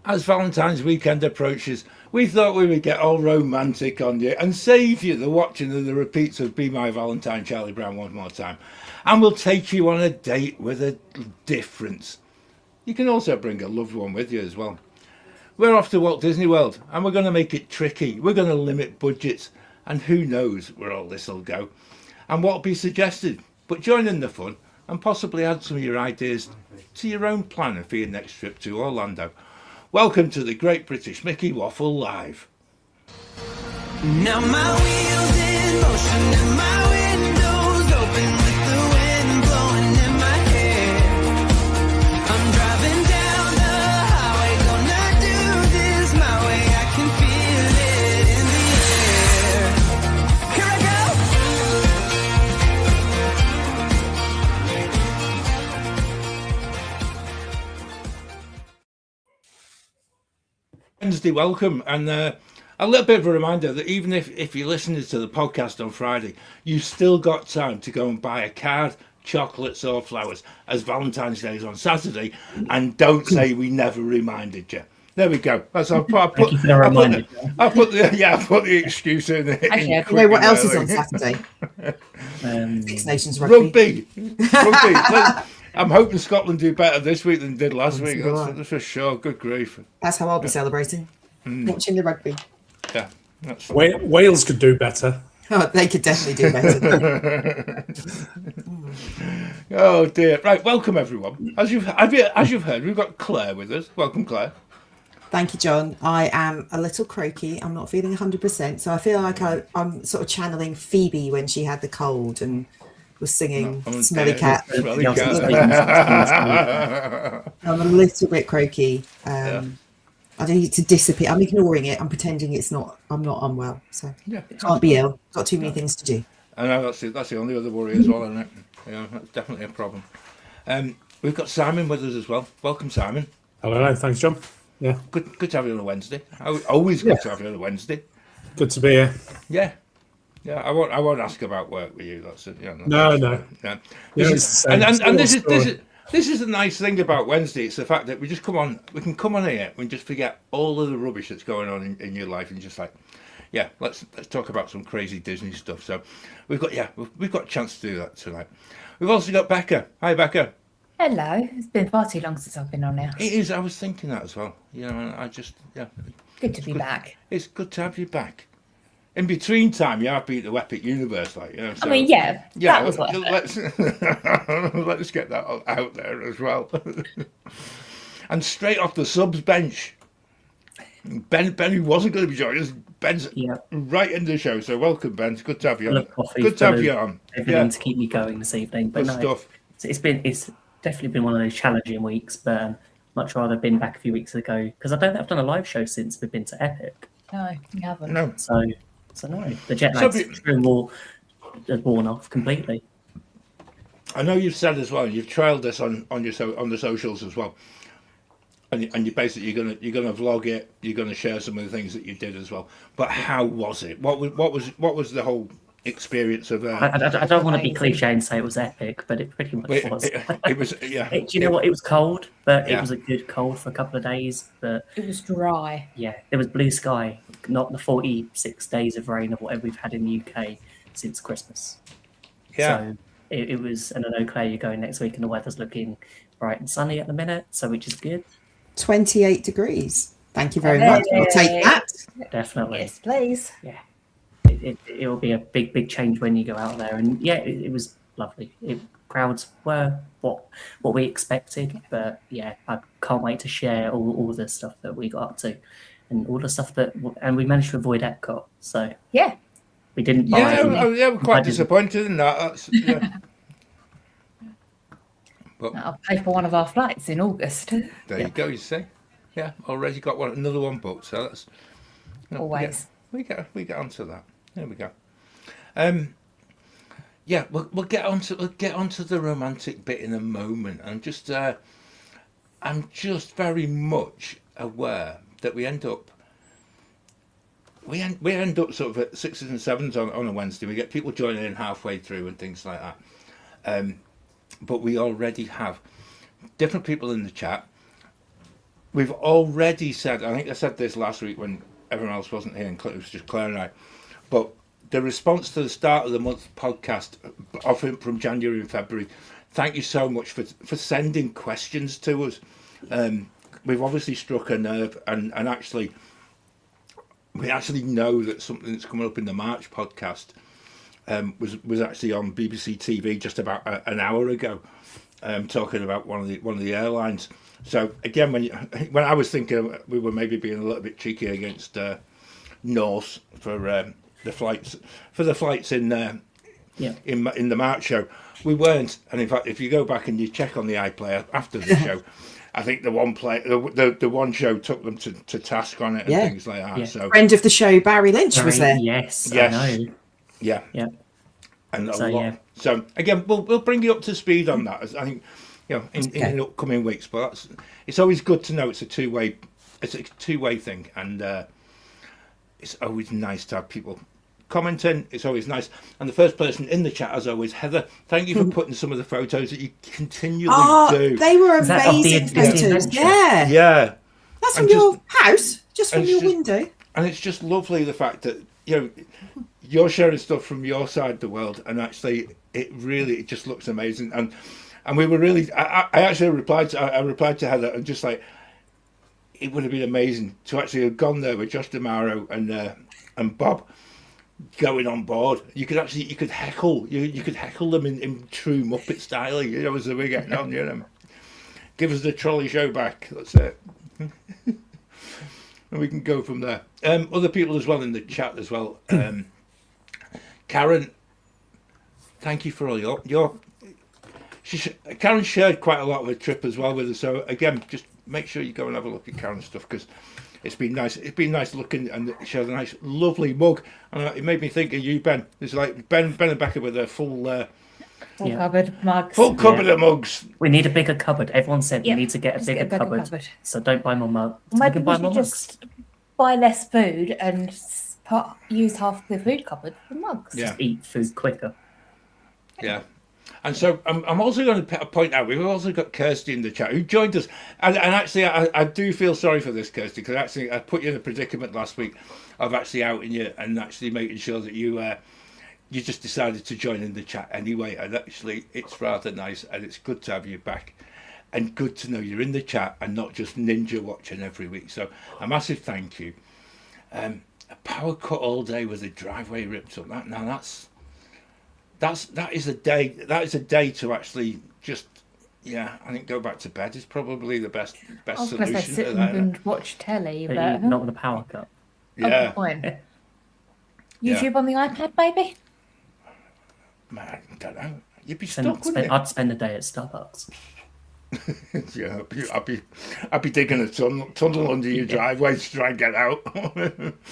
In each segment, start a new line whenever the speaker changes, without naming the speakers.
As Valentine's weekend approaches, we thought we would get all romantic on you and save you the watching of the repeats of Be My Valentine, Charlie Brown one more time. And we'll take you on a date with a difference. You can also bring a loved one with you as well. We're off to Walt Disney World and we're going to make it tricky. We're going to limit budgets and who knows where all this will go and what'll be suggested. But join in the fun and possibly add some of your ideas to your own planning for your next trip to Orlando. Welcome to the Great British Mickey Waffle Live.
Now my wheels in motion and my windows open with the wind blowing in my hair. I'm driving down the highway, gonna do this my way. I can feel it in the air. Here I
go. Wednesday welcome, and a little bit of a reminder that even if you're listening to the podcast on Friday, you've still got time to go and buy a card, chocolates or flowers, as Valentine's Day is on Saturday, and don't say we never reminded you. There we go. That's I put the excuse in.
Actually, you know what else is on Saturday? Six Nations
rugby. I'm hoping Scotland do better this week than did last week. That's for sure. Good grief.
That's how I'll be celebrating. Watching the rugby.
Yeah.
Wales could do better.
Oh, they could definitely do better.
Oh dear. Right, welcome everyone. As you've heard, we've got Claire with us. Welcome, Claire.
Thank you, John. I am a little croaky. I'm not feeling 100%, so I feel like I'm sort of channeling Phoebe when she had the cold and was singing Smelly Cat.
Smelly Cat.
I'm a little bit croaky. I need to disappear. I'm ignoring it. I'm pretending I'm not unwell. So can't be ill. Got too many things to do.
I know that's the only other worry as well, isn't it? Yeah, that's definitely a problem. We've got Simon with us as well. Welcome, Simon.
Hello, thanks, John. Yeah,
good to have you on a Wednesday. Always good to have you on a Wednesday.
Good to be here.
Yeah. I won't ask about work with you. That's it. Yeah,
no.
This is the nice thing about Wednesday. It's the fact that we can come on here and just forget all of the rubbish that's going on in your life and just like, let's talk about some crazy Disney stuff. So we've got a chance to do that tonight. We've also got Becca. Hi, Becca.
Hello. It's been far too long since I've been on here.
It is. I was thinking that as well.
Good to be back.
It's good to have you back. In between time, you have beat the Epic Universe, like, you know. So,
that was worth it.
Let's get that out there as well. And straight off the subs bench, Ben, who wasn't going to be joining us, Ben's right in the show. So welcome, Ben. It's good to have you on. Good to have you on.
Everything to keep me going this evening. But
good stuff.
It's definitely been one of those challenging weeks, but much rather been back a few weeks ago because I don't think I've done a live show since we've been to Epic.
No, you haven't.
No.
So no, the jet lag's worn off completely.
I know you've said as well. You've trialed this on the socials as well, and you basically you're gonna vlog it. You're gonna share some of the things that you did as well. But how was it? What was the whole experience of?
I don't want to be cliche and say it was epic, but it pretty much was.
It was. Yeah.
Do you know what? It was cold, but it was a good cold for a couple of days. But
it was dry.
Yeah, there was blue sky. Not the 46 days of rain or whatever we've had in the UK since Christmas.
Yeah.
So it was, and I know, Claire, you're going next week and the weather's looking bright and sunny at the minute, so which is good.
28 degrees. Thank you very much. I'll take that.
Definitely.
Yes, please.
Yeah. It will be a big change when you go out there. And it was lovely. Crowds were what we expected, but I can't wait to share all the stuff that we got up to. And all the stuff and we managed to avoid Epcot. So we didn't buy.
We're quite disappointed in that.
But I'll pay for one of our flights in August.
There you go. You see, already got another one booked. So that's
always.
We get onto that. There we go. We'll get onto the romantic bit in a moment. I'm just very much aware that we end up sort of at sixes and sevens on a Wednesday. We get people joining in halfway through and things like that. But we already have different people in the chat we've already said, I think I said this last week when everyone else wasn't here, and it was just Claire and I, but the response to the start of the month podcast often from January and February, thank you so much for sending questions to us. We've obviously struck a nerve, and actually, we actually know that something that's coming up in the March podcast was actually on BBC TV just about an hour ago, talking about one of the airlines. So again, when I was thinking we were maybe being a little bit cheeky against Norse for the flights in the March show, we weren't. And in fact, if you go back and you check on the iPlayer after the show, I think the one show took them to task on it and things like that.
Yeah.
So
Friend of the show, Barry Lynch, was there.
Yes.
Yes.
I know.
yeah,
Yeah.
and a
So,
lot.
yeah.
So again, we'll bring you up to speed on that. As I think, in upcoming weeks. But it's always good to know it's a two-way thing, and it's always nice to have people commenting. It's always nice. And the first person in the chat, as always, Heather, thank you for putting some of the photos that you continually do.
They were
Is that of the-
amazing
of the
photos.
adventure?
Yeah.
Yeah.
That's
And
from your house, just from
and
your
just-
window.
And it's just lovely the fact that you're sharing stuff from your side of the world, and actually it just looks amazing. And we were really, I actually replied to Heather, and just like, it would have been amazing to actually have gone there with Josh DeMaro and Bob going on board. You could heckle them in true Muppet style, as they were getting on. Give us the trolley show back. That's it. And we can go from there. Other people as well in the chat as well. Karen, thank you for all your. Karen shared quite a lot of the trip as well with us. So again, just make sure you go and have a look at Karen's stuff, because it's been nice. It's been nice looking, and she has a nice, lovely mug. And it made me think of you, Ben. It's like Ben and Becca with their full
cupboard mugs.
full cupboard of mugs.
We need a bigger cupboard. Everyone said
Yeah,
we need to get a
just
bigger
get a bigger
cupboard.
cupboard.
So don't buy more mugs.
Maybe
buy
we
more
should
mugs.
just buy less food and use half the food cupboard for mugs.
Yeah.
Eat food quicker.
Yeah. And so I'm also going to point out, we've also got Kirsty in the chat who joined us. And actually, I do feel sorry for this, Kirsty, because actually I put you in a predicament last week of actually outing you and actually making sure that you just decided to join in the chat anyway. And actually, it's rather nice, and it's good to have you back. And good to know you're in the chat and not just ninja watching every week. So a massive thank you. A power cut all day with the driveway ripped up. That is a day. That is a day to actually just, I think go back to bed is probably the best
I was going to
solution
say sit
to that.
and watch telly,
But
but
not with a power cut.
Yeah,
good point.
Yeah.
YouTube on the iPad, baby.
man, I don't know. You'd be
Spend-
stuck, wouldn't
I'd spend a day at Starbucks.
you? Yeah, I'd be digging a tunnel under your driveway to try and get out.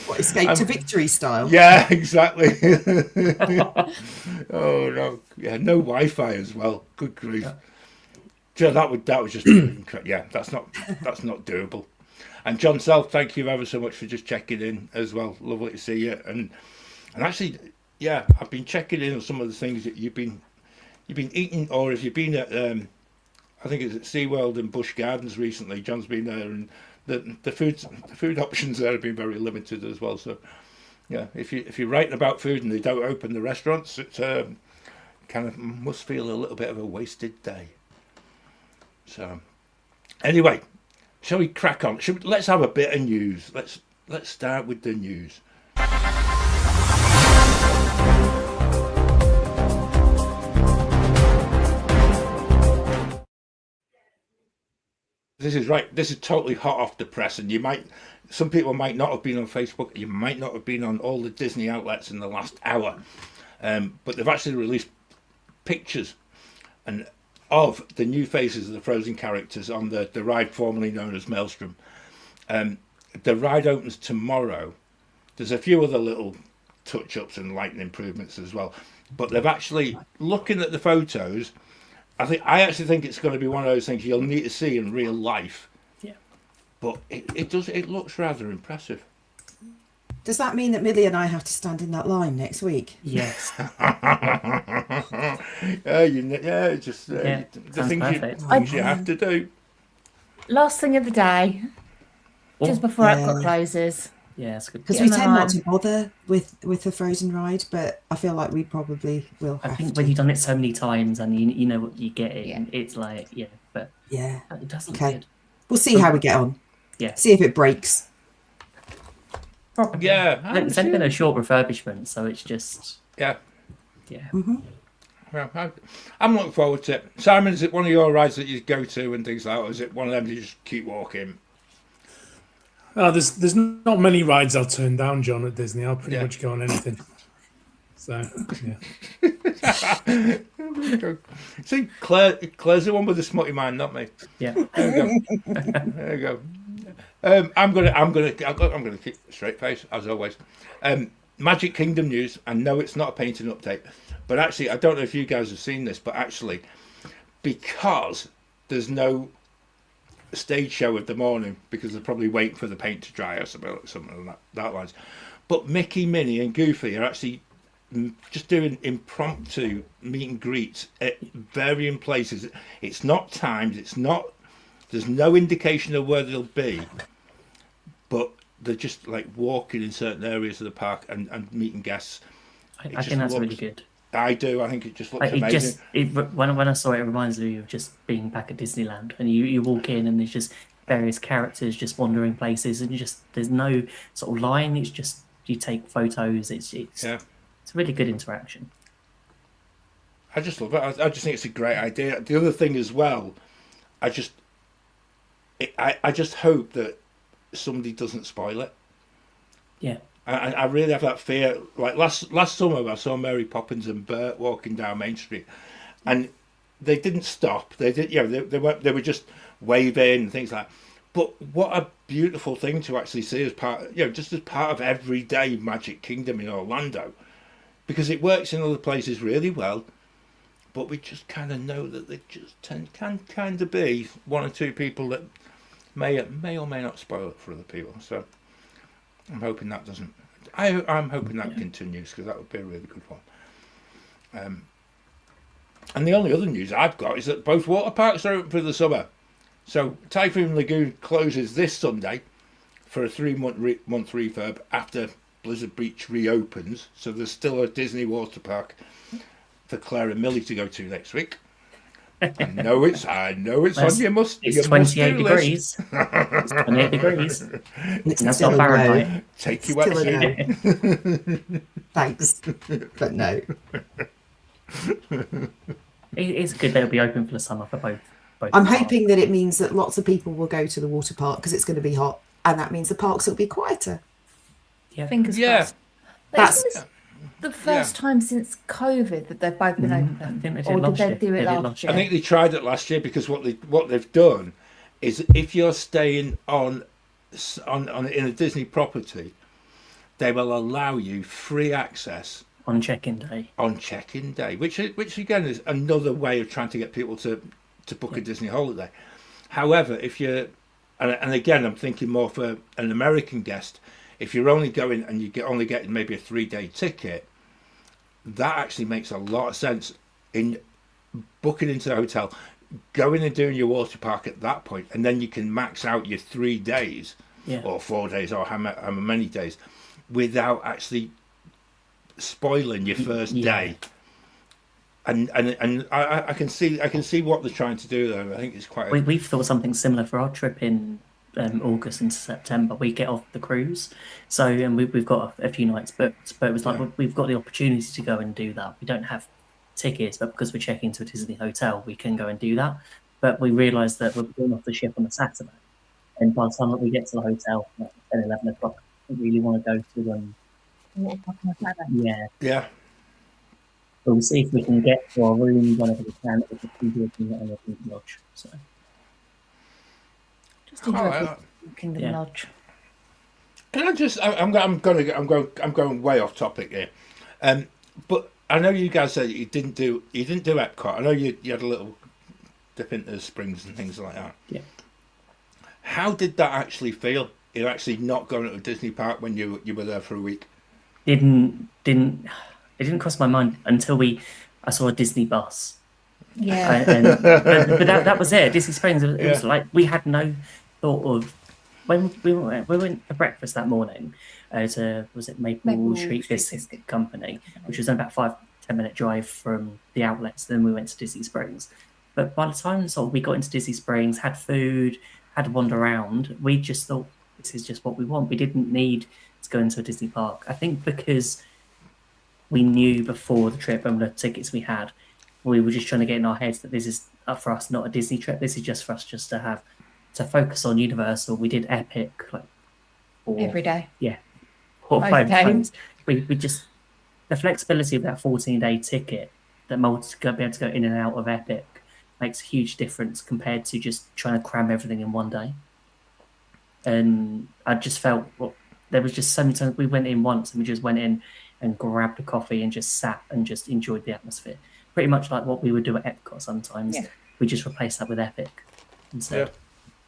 What, Escape to Victory style?
Yeah, exactly. Oh no, yeah, no Wi-Fi as well. Good grief. Yeah, that was just incredible. Yeah, that's not doable. And John Self, thank you ever so much for just checking in as well. Lovely to see you. And actually, yeah, I've been checking in on some of the things that you've been eating, or if you've been at I think it's at SeaWorld and Busch Gardens recently. John's been there, and the food options there have been very limited as well. So yeah, if you're writing about food and they don't open the restaurants, it kind of must feel a little bit of a wasted day. So anyway, shall we crack on? Let's have a bit of news. Let's start with the news. This is right. This is totally hot off the press, and some people might not have been on Facebook. You might not have been on all the Disney outlets in the last hour, but they've actually released pictures of the new faces of the Frozen characters on the ride formerly known as Maelstrom. The ride opens tomorrow. There's a few other little touch-ups and lighting improvements as well, but they've actually, looking at the photos, I actually think it's going to be one of those things you'll need to see in real life.
Yeah.
But it looks rather impressive.
Does that mean that Millie and I have to stand in that line next week?
Yes.
The
sounds
things
perfect.
you have to do.
Last thing of the day, just before
Yeah.
Epcot closes.
Yeah, it's good.
Because
Get
we
on the
tend not
line.
to bother with the Frozen ride, but I feel like we probably will
I
have
think
to.
when you've done it so many times and you know what you get,
Yeah.
it's like, yeah, but
Yeah.
it does look
Okay.
good.
We'll see how we get on.
Yeah.
See if it breaks.
Probably.
Yeah,
It's only been a short refurbishment, so it's just,
yeah.
yeah.
Well, I'm looking forward to it. Simon, is it one of your rides that you go to and things like that, or is it one of them you just keep walking?
There's not many rides I'll turn down, John, at Disney. I'll pretty
Yeah.
much go on anything. So, yeah.
See, Claire's the one with the smutty mind, not me.
Yeah.
There you go. There you go. I'm gonna keep a straight face as always. Magic Kingdom news. I know it's not a painting update, but actually, I don't know if you guys have seen this, but actually, because there's no stage show of the morning, because they're probably waiting for the paint to dry or something on that lines. But Mickey, Minnie, and Goofy are actually just doing impromptu meet and greets at varying places. It's not timed. It's not. There's no indication of where they'll be, but they're just like walking in certain areas of the park and meeting guests.
I think that's really good.
I do. I think it just looks
Like,
amazing.
when I saw it, it reminds me of just being back at Disneyland, and you walk in and there's just various characters just wandering places, and there's no sort of line. It's just you take photos. It's
Yeah.
It's a really good interaction.
I just love it. I just think it's a great idea. The other thing as well, I just hope that somebody doesn't spoil it.
Yeah.
I really have that fear. Like last summer, I saw Mary Poppins and Bert walking down Main Street, and they didn't stop. They did, they were just waving and things like that. But what a beautiful thing to actually see as part, just as part of everyday Magic Kingdom in Orlando, because it works in other places really well. But we just kind of know that they just can kind of be one or two people that may or may not spoil it for other people. So I'm hoping that doesn't. I'm hoping that continues, because that would be a really good one. And the only other news I've got is that both water parks are open for the summer. So Typhoon Lagoon closes this Sunday for a 3-month refurb after Blizzard Beach reopens. So there's still a Disney water park for Claire and Millie to go to next week. I know it's on your must.
It's 28 degrees. It's 28 degrees.
It's
That's
still
not
a no.
Fahrenheit.
Take you
Still a
wetsuit.
no. Thanks, but no.
It's good they'll be open for the summer for both.
I'm
parks.
hoping that it means that lots of people will go to the water park because it's going to be hot, and that means the parks will be quieter.
Yeah.
Fingers
Yeah.
crossed.
That's-
Isn't this the first time since COVID that they've both been open?
I think they did
Or did
last
they
year.
do
They
it
did
last
year.
I think they tried it last year, because what they've done is, if you're staying on in a Disney property, they will allow you free access
On check-in day.
on check-in day, which again is another way of trying to get people to book a Disney holiday. However, if you're, and again, I'm thinking more for an American guest, if you're only going and you only getting maybe a 3-day ticket, that actually makes a lot of sense in booking into the hotel, going and doing your water park at that point, and then you can max out your 3 days or 4 days or however many days without actually spoiling your first day. And I can see what they're trying to do there. I think it's quite.
We've thought something similar for our trip in August into September. We get off the cruise, so and we've got a few nights booked, but it was like we've got the opportunity to go and do that. We don't have tickets, but because we're checking into a Disney hotel, we can go and do that. But we realised that we're going off the ship on a Saturday, and by the time that we get to the hotel at 10, 11 o'clock, we really want to go to
Water park on a Saturday.
Yeah.
But we'll see if we can get to our room whenever we can at the Kingdom Lodge. So
Just enjoy
Alright.
Kingdom
Yeah.
Lodge.
Can I just? I'm going way off topic here, but I know you guys said you didn't do Epcot. I know you had a little dip into the springs and things like that.
Yeah.
How did that actually feel? You're actually not going to a Disney park when you were there for a week.
it didn't cross my mind until I saw a Disney bus But that was it. Disney Springs. It was
Yeah.
like we had no thought of when we went for breakfast that morning. Was it Maple Street Biscuit Company, which was about 5-10 minute drive from the outlets. Then we went to Disney Springs. But by the time we got into Disney Springs, had food, had to wander around, we just thought this is just what we want. We didn't need to go into a Disney park. I think because we knew before the trip and the tickets we had, we were just trying to get in our heads that this is for us not a Disney trip. This is just for us just to focus on Universal. We did Epic
Every day.
Yeah. 4 or
Both
5
days.
times. We just the flexibility of that 14-day ticket that be able to go in and out of Epic makes a huge difference compared to just trying to cram everything in one day. And I just felt there was just so many times we went in once and we just went in and grabbed a coffee and just sat and just enjoyed the atmosphere. Pretty much like what we would do at Epcot sometimes.
Yeah.
We just replaced that with Epic instead.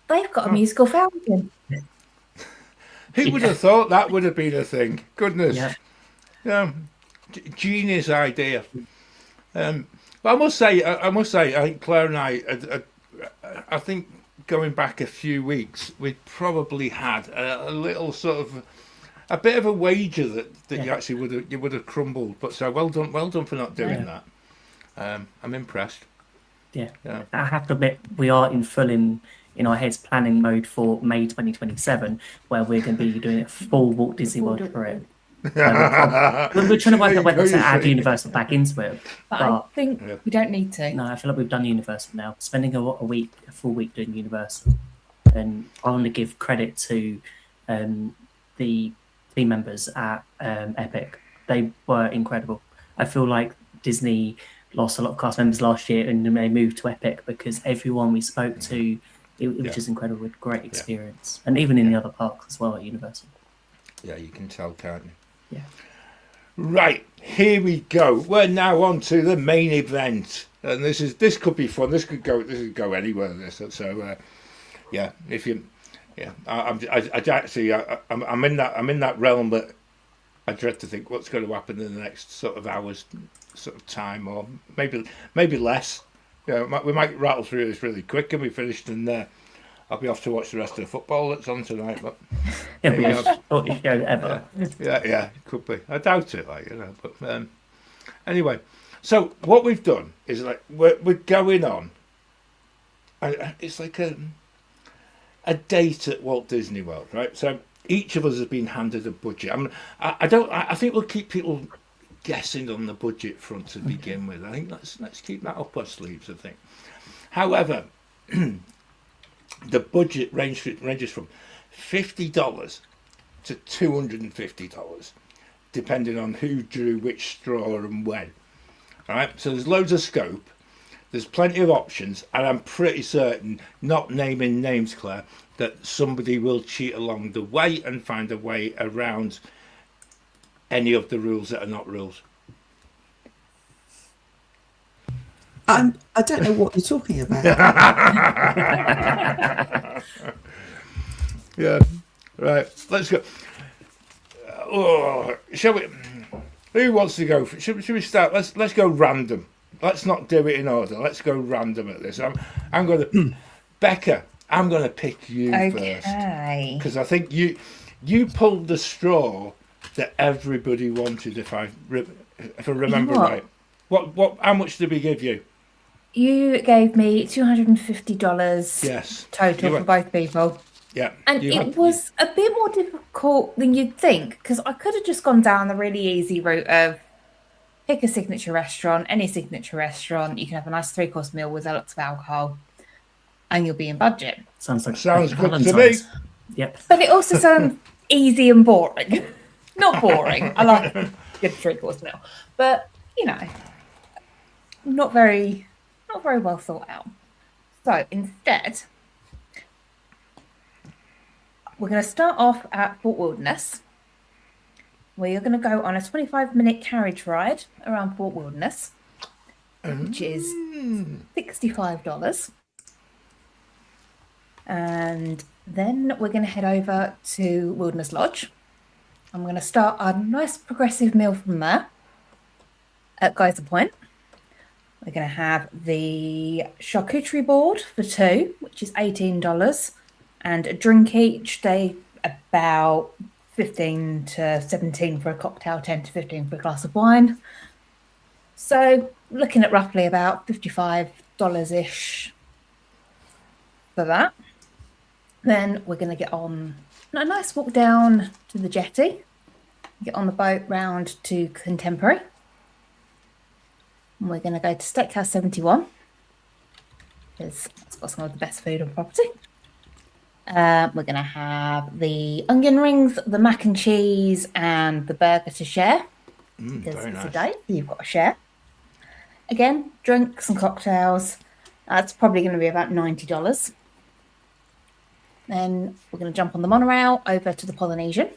They've got a musical fountain.
Who would have thought that would have been a thing? Goodness.
Yeah.
Genius idea. But I must say, I think Claire and I think going back a few weeks, we probably had a little sort of a bit of a wager that you actually would have crumbled. But so well done for not doing that. I'm impressed.
Yeah. I have to admit, we are in our heads planning mode for May 2027, where we're going to be doing a full Walt Disney World parade. We're trying to work out whether to add Universal back into it.
But I think we don't need to.
No, I feel like we've done Universal now. Spending a full week doing Universal. And I want to give credit to the team members at Epic. They were incredible. I feel like Disney lost a lot of cast members last year and they moved to Epic because everyone we spoke to, it was just incredible, with great experience. And even in the other parks as well at Universal.
Yeah, you can tell, can't you?
Yeah.
Right, here we go. We're now on to the main event, and this could be fun. This could go anywhere. I'm in that realm that I dread to think what's going to happen in the next sort of hours, sort of time, or maybe less. We might rattle through this really quick, and we finished, and I'll be off to watch the rest of the football that's on tonight. But
It'll be the shortest show ever.
yeah, it could be. I doubt it, but anyway. So what we've done is we're going on, and it's like a date at Walt Disney World, right? So each of us has been handed a budget. I think we'll keep people guessing on the budget front to begin with. I think let's keep that up our sleeves, I think. However, the budget ranges from $50 to $250, depending on who drew which straw and when. All right, so there's loads of scope. There's plenty of options, and I'm pretty certain, not naming names, Claire, that somebody will cheat along the way and find a way around any of the rules that are not rules.
I don't know what you're talking about.
Yeah, right. Let's go. Shall we? Who wants to go? Should we start? Let's go random. Let's not do it in order. Let's go random at this. I'm going to Becca. I'm going to pick you first because I think you pulled the straw that everybody wanted. If I remember right, what? How much did we give you?
You gave me $250 total for both people.
Yeah.
And it was a bit more difficult than you'd think, because I could have just gone down the really easy route of pick a signature restaurant, any signature restaurant. You can have a nice 3-course meal with lots of alcohol and you'll be in budget.
Sounds good to me.
Valentine's. Yep.
But it also sounds easy and boring. Not boring. I like a good 3-course meal. But, not very well thought out. So instead, we're going to start off at Fort Wilderness. We are going to go on a 25-minute carriage ride around Fort Wilderness, which is $65. And then we're going to head over to Wilderness Lodge. I'm going to start a nice progressive meal from there at Geyser Point. We're going to have the charcuterie board for 2, which is $18, and a drink each. They about 15 to 17 for a cocktail, 10 to 15 for a glass of wine. So looking at roughly about $55-ish for that. Then we're going to get on a nice walk down to the jetty, get on the boat round to Contemporary. And we're going to go to Steakhouse 71 because it's got some of the best food on property. We're going to have the onion rings, the mac and cheese, and the burger to share. Because
very
it's
nice.
a date, so you've got to share. Again, drinks and cocktails. That's probably going to be about $90. Then we're going to jump on the monorail over to the Polynesian.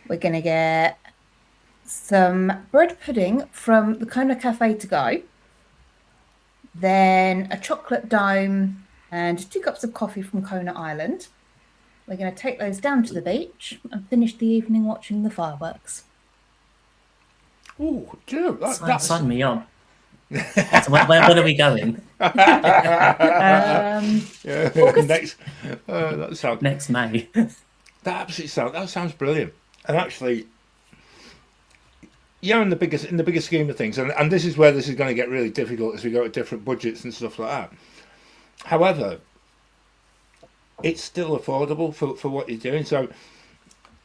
We're going to get some bread pudding from the Kona Cafe to go. Then a chocolate dome and 2 cups of coffee from Kona Island. We're going to take those down to the beach and finish the evening watching the fireworks.
Oh, do you know, that's
Sign me on. So where are we going?
yeah, next. That sounds
Next May.
that sounds brilliant. And actually, yeah, in the bigger scheme of things, and this is where this is going to get really difficult as we go to different budgets and stuff like that. However, it's still affordable for what you're doing. So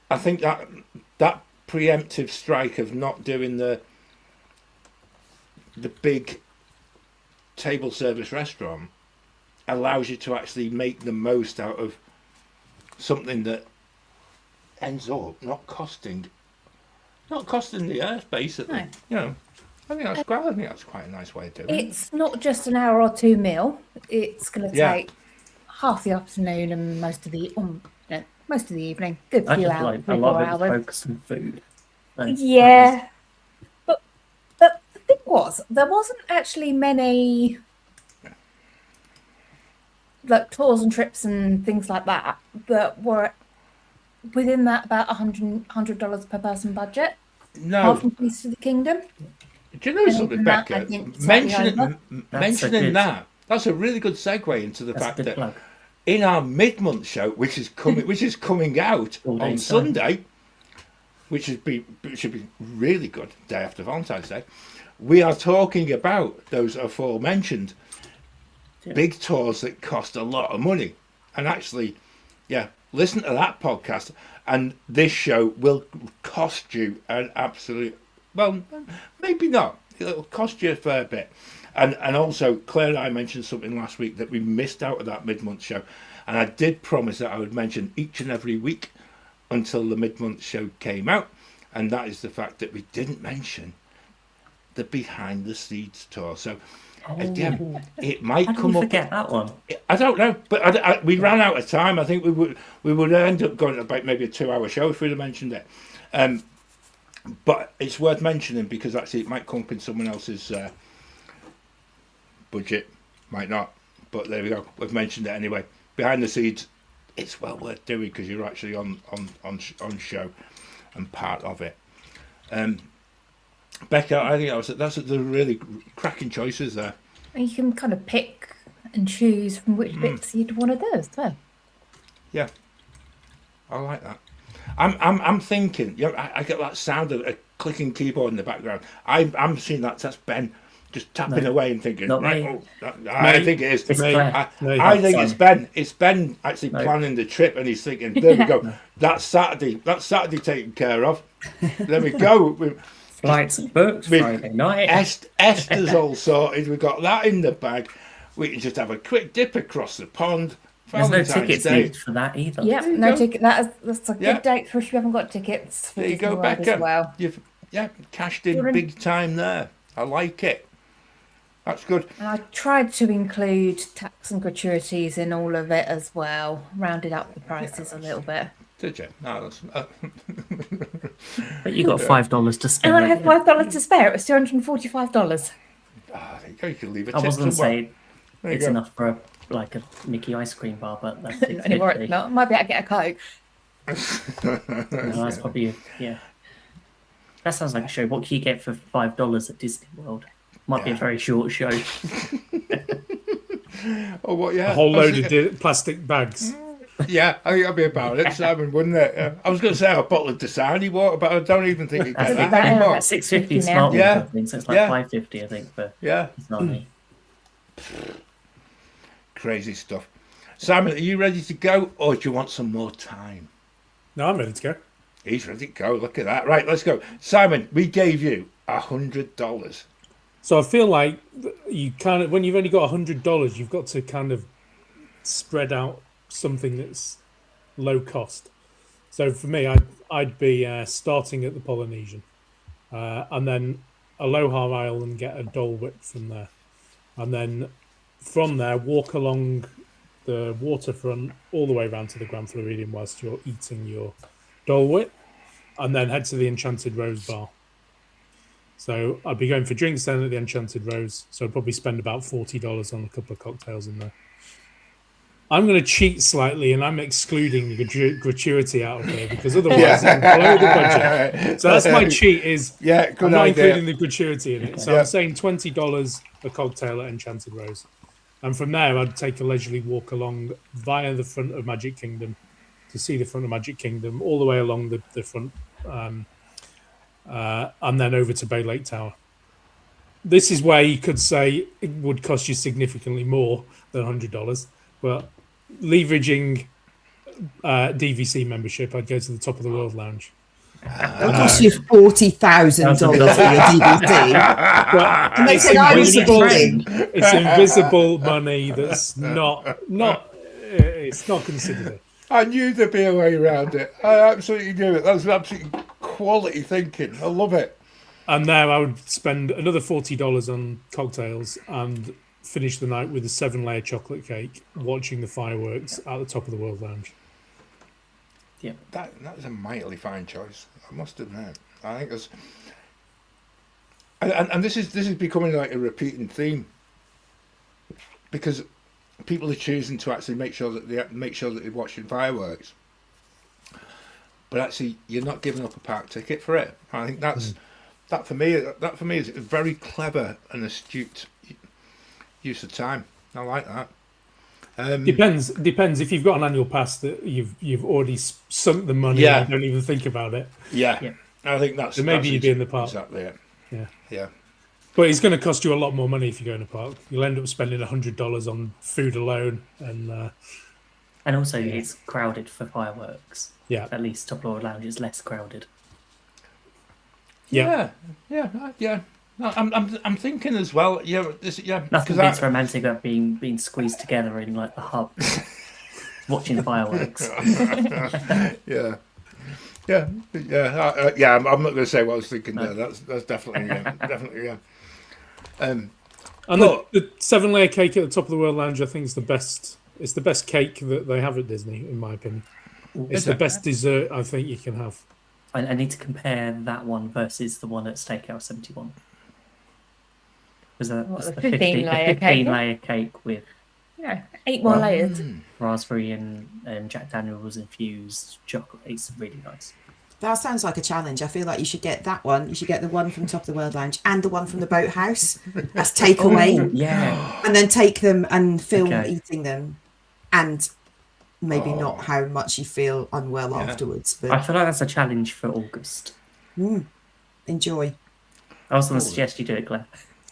I think that preemptive strike of not doing the big table service restaurant allows you to actually make the most out of something that ends up not costing the earth, basically.
No.
You know, I think that's great. I think that's quite a nice way of doing it.
It's not just an hour or 2 meal. It's going to
Yeah.
take half the afternoon and most of the evening. Good
I
few
just
hours,
like a
3
lot
4
of it
hours.
focused on food. So
Yeah, but the thing was, there wasn't actually many like tours and trips and things like that were within that about $100 per person budget.
No,
Half and Piece to the Kingdom.
do you know something,
Anything that,
Becca?
I think, slightly over.
Mentioning that, that's a really good segue into the
that's a
fact
good
that
plug.
in our mid-month show, which is coming out
All day
on
time.
Sunday, which should be really good, day after Valentine's Day, we are talking about those aforementioned big tours that cost a lot of money. And actually, yeah, listen to that podcast, and this show will cost you an absolute, well, maybe not. It'll cost you a fair bit. And also, Claire and I mentioned something last week that we missed out of that mid-month show. And I did promise that I would mention each and every week until the mid-month show came out. And that is the fact that we didn't mention the Behind the Scenes tour. So, again, it might
How did
come
we
up.
forget that one?
I don't know, but we ran out of time. I think we would end up going about maybe a 2-hour show if we'd have mentioned it. But it's worth mentioning because actually it might come up in someone else's budget, might not. But there we go. We've mentioned it anyway. Behind the Scenes, it's well worth doing because you're actually on show and part of it. Becca, I think that's the really cracking choices there.
And you can kind of pick and choose from which bits you'd want to do as well.
Yeah, I like that. I'm thinking. You know, I get that sound of a clicking keyboard in the background. I'm seeing that's Ben just tapping away and thinking.
Not
right,
me.
I think it is.
It's Claire.
I think it's Ben. It's Ben actually planning the trip, and he's thinking, "There we go. That's Saturday taken care of. There we go."
Flights booked Friday night.
Esther's all sorted. We've got that in the bag. We can just have a quick dip across the pond.
There's no
Valentine's
tickets
Day.
needed for that either.
Yeah,
There you
no
go.
ticket. That's a
Yeah.
good date for if you haven't got tickets. For
There you
Disney
go,
World
Becca.
as well.
You've cashed in
You're in-
big time there. I like it. That's good.
And I tried to include tax and gratuities in all of it as well, rounded up the prices a little bit.
Did you? No, that's
But you got $5 to spend.
And I had $5 to spare. It was $245.
there you go. You can leave a
I
tip
was going to
somewhere.
say
There you
it's
go.
enough for a Mickey ice cream bar, but that's
Not anymore. It's not. Might be able to get a Coke.
No, that's probably yeah. That sounds like a show. What can you get for $5 at Disney World? Might be a very short show.
Oh, what? Yeah,
A whole load of plastic bags.
Yeah, I think that'd be about it, Simon, wouldn't it? Yeah. I was going to say a bottle of Dasani water, but I don't even think you get that anymore.
about
$6.50
now.
smart water,
Yeah.
I think, so it's like
Yeah.
$5.50, I think, for
Yeah,
Dasani.
crazy stuff. Simon, are you ready to go, or do you want some more time?
No, I'm ready to go.
He's ready to go. Look at that. Right, let's go. Simon, we gave you $100.
So I feel like you kind of, when you've only got $100, you've got to kind of spread out something that's low cost. So for me, I'd be starting at the Polynesian, and then Aloha Island, get a Dole Whip from there, and then from there walk along the waterfront all the way around to the Grand Floridian whilst you're eating your Dole Whip, and then head to the Enchanted Rose bar. So I'd be going for drinks then at the Enchanted Rose. So I'd probably spend about $40 on a couple of cocktails in there. I'm going to cheat slightly, and I'm excluding the gratuity out of here because otherwise it'll blow the budget. So that's my cheat. Is
Yeah, good
I'm not
idea.
including the gratuity in it. So
Yeah.
I'm saying $20 a cocktail at Enchanted Rose, and from there I'd take a leisurely walk along via the front of Magic Kingdom to see the front of Magic Kingdom, all the way along the front, and then over to Bay Lake Tower. This is where you could say it would cost you significantly more than $100, but leveraging DVC membership, I'd go to the Top of the World Lounge.
It'll cost you $40,000 for your DVD.
But
Makes an Irish thing.
it's invisible money that's not it's not considered.
I knew there'd be a way around it. I absolutely knew it. That was absolutely quality thinking. I love it.
And there I would spend another $40 on cocktails and finish the night with a 7-layer chocolate cake, watching the fireworks at the Top of the World Lounge.
That was a mightily fine choice, I must admit. I think it's, and this is becoming like a repeating theme, because people are choosing to actually make sure that they're watching fireworks, but actually you're not giving up a park ticket for it. I think that for me is a very clever and astute use of time. I like that.
Depends if you've got an annual pass that you've already sunk the money and don't even think about it.
Yeah. I think that's
So maybe
that's
you'd be in the park.
Exactly it.
Yeah. But it's going to cost you a lot more money if you go in a park. You'll end up spending $100 on food alone, and
also it's crowded for fireworks.
Yeah.
At least Top Floor Lounge is less crowded.
Yeah. No, I'm thinking as well.
Nothing
because
beats romantic about being squeezed together in like the hub, watching fireworks.
I'm not going to say what I was thinking there. That's definitely yeah.
And the 7-layer cake at the Top of the World Lounge, I think, is the best. It's the best cake that they have at Disney, in my opinion. It's the best dessert I think you can have.
I need to compare that one versus the one at Steakhouse 71. Was that
What,
the
the 15-layer cake?
15-layer cake with
8 more layers.
raspberry and Jack Daniels infused chocolate. It's really nice.
That sounds like a challenge. I feel like you should get that one. You should get the one from Top of the World Lounge and the one from the Boathouse. That's takeaway.
Yeah.
And then take them and film
Okay.
eating them, and maybe not how much you feel unwell afterwards.
I
But
feel like that's a challenge for August.
enjoy.
I was going to suggest you do it, Claire.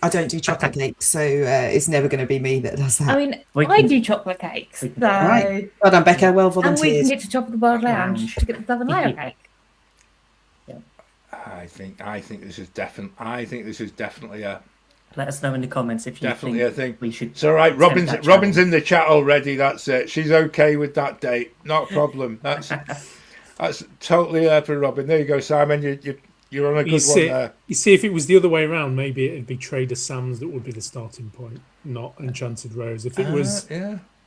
I don't do chocolate cakes, so it's never going to be me that does that.
I mean,
We
I
can-
do chocolate cakes. So,
Right. Well done, Becca. Well
and we can
volunteered.
get to Top of the World Lounge to get the 7-layer cake.
I think this is definitely a
Let us know in the comments if you
definitely
think
a thing.
we should.
It's all right.
attempt that
Robin's
challenge.
in the chat already. That's it. She's okay with that date. Not a problem. That's totally for Robin. There you go, Simon. You're on a good one there.
You see, if it was the other way around, maybe it'd be Trader Sam's that would be the starting point, not Enchanted Rose. If it was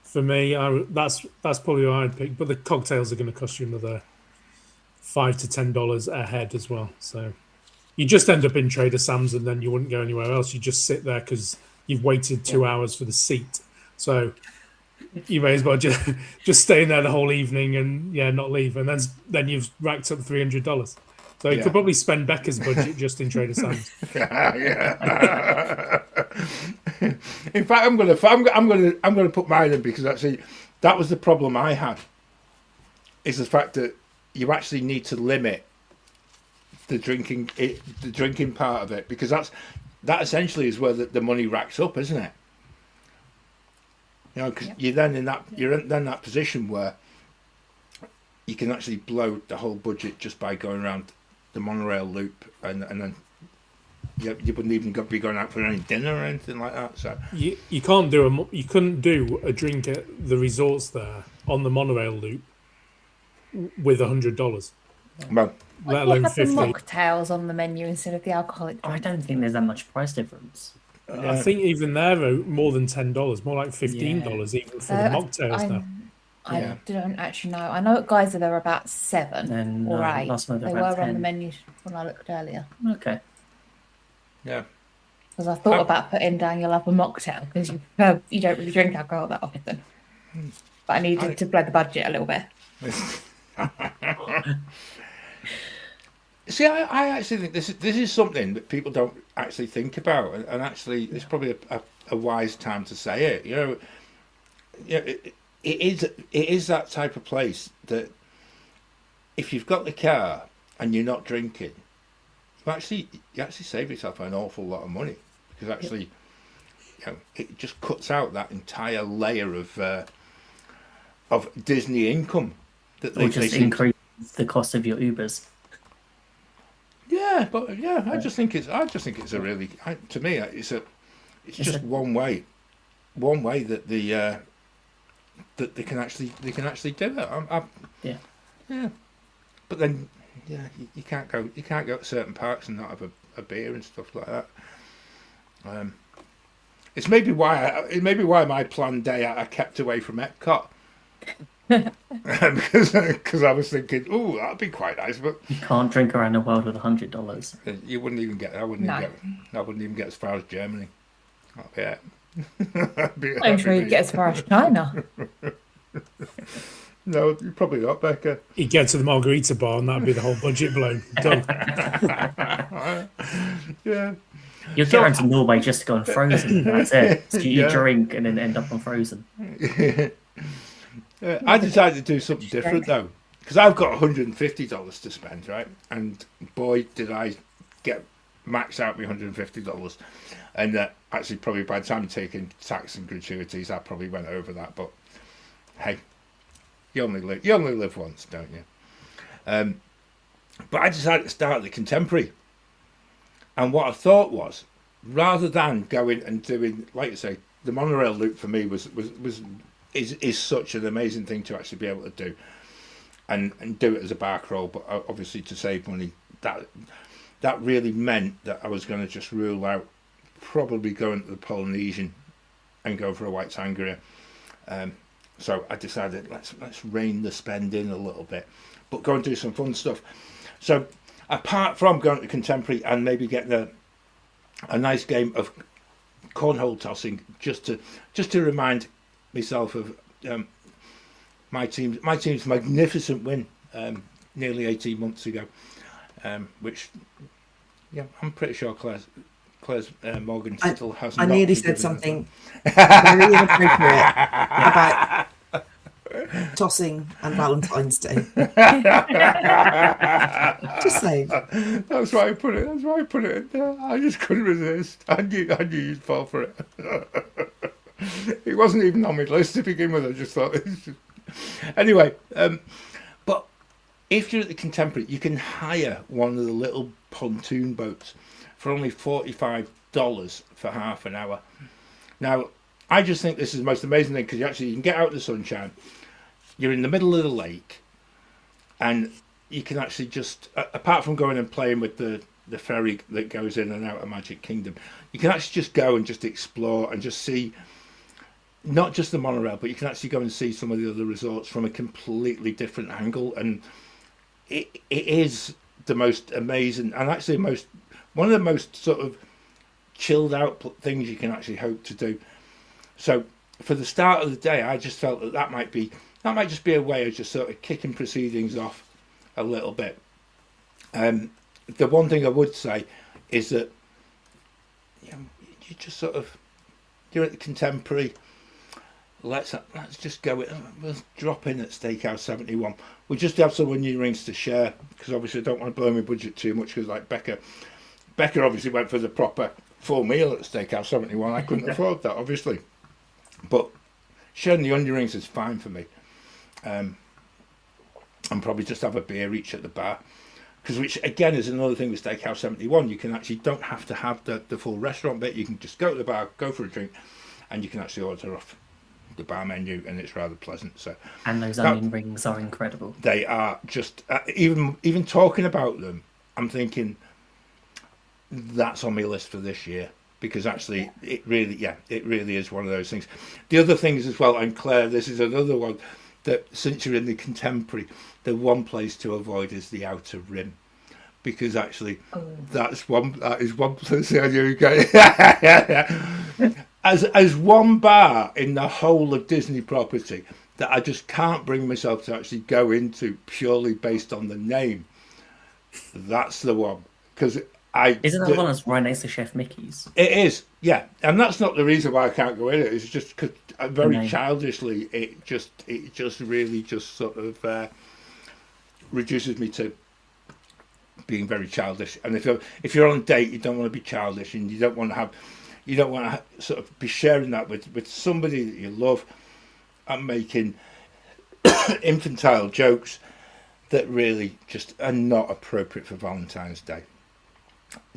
for me, that's probably what I'd pick. But the cocktails are going to cost you another $5 to $10 a head as well. So you just end up in Trader Sam's, and then you wouldn't go anywhere else. You just sit there because you've waited 2 hours for the seat. So you may as well just stay in there the whole evening and not leave. And then you've racked up $300. So you could probably spend Becca's budget just in Trader Sam's.
Yeah. In fact, I'm gonna put mine in, because actually that was the problem I had. Is the fact that you actually need to limit the drinking part of it, because that essentially is where the money racks up, isn't it? You know, because you're then in that position where you can actually blow the whole budget just by going around the monorail loop, and then you wouldn't even be going out for any dinner or anything like that. So
you couldn't do a drink at the resorts there on the monorail loop with $100.
well,
Let
You
alone
have the
50.
mocktails on the menu instead of the alcoholic
I
drink.
don't think there's that much price difference.
I think even there, more than $10, more like $15 even for the mocktails now.
I don't actually know. I know at Geyser they're about 7
And,
or 8.
last night
They
they're
were
about
on the
10.
menu when I looked earlier.
Okay.
yeah.
Because I thought about putting down you'll have a mocktail, because you don't really drink alcohol that often. But I needed to blow the budget a little bit.
See, I actually think this is something that people don't actually think about, and actually it's probably a wise time to say it. You know, it is that type of place that if you've got the car and you're not drinking, you actually save yourself an awful lot of money, because actually, you know, it just cuts out that entire layer of Disney income that
Or just increase the cost of your Ubers.
Yeah, but yeah, I just think it's a really, to me, it's just one way that that they can actually do it. Yeah. But then, you can't go to certain parks and not have a beer and stuff like that. It's maybe why my planned day I kept away from Epcot. Because I was thinking, oh, that'd be quite nice, but
You can't drink around the world with $100.
you wouldn't even get. I wouldn't even get as far as Germany. Oh, yeah.
I'm sure you get as far as China.
No, you're probably not, Becca.
You get to the margarita bar and that'd be the whole budget blown. Done.
Yeah.
You'll get around to Norway just to go on Frozen. That's it. So you drink and then end up on Frozen.
I decided to do something different though, because I've got $150 to spend, right? And boy, did I get maxed out my $150. And actually, probably by the time taking tax and gratuities, I probably went over that. But hey, you only live once, don't you? But I decided to start at the Contemporary, and what I thought was, rather than going and doing, like you say, the monorail loop for me is such an amazing thing to actually be able to do, and do it as a bar crawl, but obviously to save money, that really meant that I was going to just rule out probably going to the Polynesian and go for a white sangria. So I decided let's rein the spend in a little bit, but go and do some fun stuff. So apart from going to Contemporary and maybe getting a nice game of cornhole tossing, just to remind myself of my team's magnificent win nearly 18 months ago, which I'm pretty sure Claire's Morgan still hasn't.
I nearly said something very inappropriate about tossing and Valentine's Day. Just saying.
That's why I put it. In there. I just couldn't resist. I knew you'd fall for it. It wasn't even on my list to begin with. I just thought. Anyway, but if you're at the Contemporary, you can hire one of the little pontoon boats for only $45 for half an hour. Now, I just think this is the most amazing thing, because you can get out in the sunshine. You're in the middle of the lake, and you can actually just, apart from going and playing with the ferry that goes in and out of Magic Kingdom, you can actually just go and just explore and just see not just the monorail, but you can actually go and see some of the other resorts from a completely different angle, and it is the most amazing, and actually one of the most sort of chilled out things you can actually hope to do. So for the start of the day, I just felt that might just be a way of just sort of kicking proceedings off a little bit. The one thing I would say is that you just sort of, you're at the Contemporary. Let's just go. We'll drop in at Steakhouse 71. We'll just have some onion rings to share, because obviously I don't want to blow my budget too much, because like Becca obviously went for the proper full meal at Steakhouse 71. I couldn't afford that, obviously, but sharing the onion rings is fine for me. And probably just have a beer each at the bar, because which again is another thing with Steakhouse 71. You can actually don't have to have the full restaurant bit. You can just go to the bar, go for a drink, and you can actually order off the bar menu, and it's rather pleasant. So,
and those onion rings are incredible.
They are just even talking about them, I'm thinking that's on my list for this year, because actually it really is one of those things. The other things as well, and Claire, this is another one that since you're in the Contemporary, the one place to avoid is the Outer Rim, because actually that is one place you get as one bar in the whole of Disney property that I just can't bring myself to actually go into purely based on the name. That's the one, because
isn't that the one that's right next to Chef Mickey's?
It is, yeah, and that's not the reason why I can't go in it. It's just because very childishly, it just really just sort of reduces me to being very childish. And if you're on a date, you don't want to be childish, and you don't want to sort of be sharing that with somebody that you love and making infantile jokes that really just are not appropriate for Valentine's Day.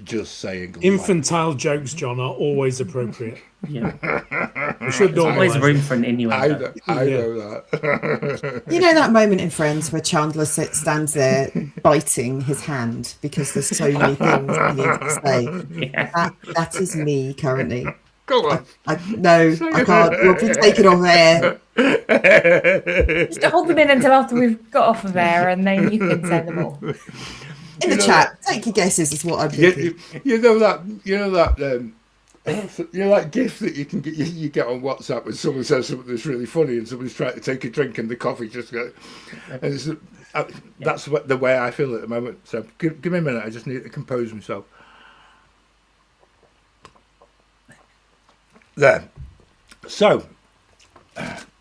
Just saying.
Infantile jokes, John, are always appropriate.
Yeah.
We should
There's always room for an innuendo.
I know that.
You know that moment in Friends where Chandler stands there biting his hand because there's so many things he needs to say?
Yeah.
That is me currently.
Go on.
No, I can't. We'll be taken on there.
Just hold them in until after we've got off of air, and then you can send them all.
In the chat, take your guesses is what I'm thinking.
You know that gift that you get on WhatsApp when someone says something that's really funny and somebody's trying to take a drink and the coffee just goes. And that's the way I feel at the moment. So give me a minute. I just need to compose myself. There. So,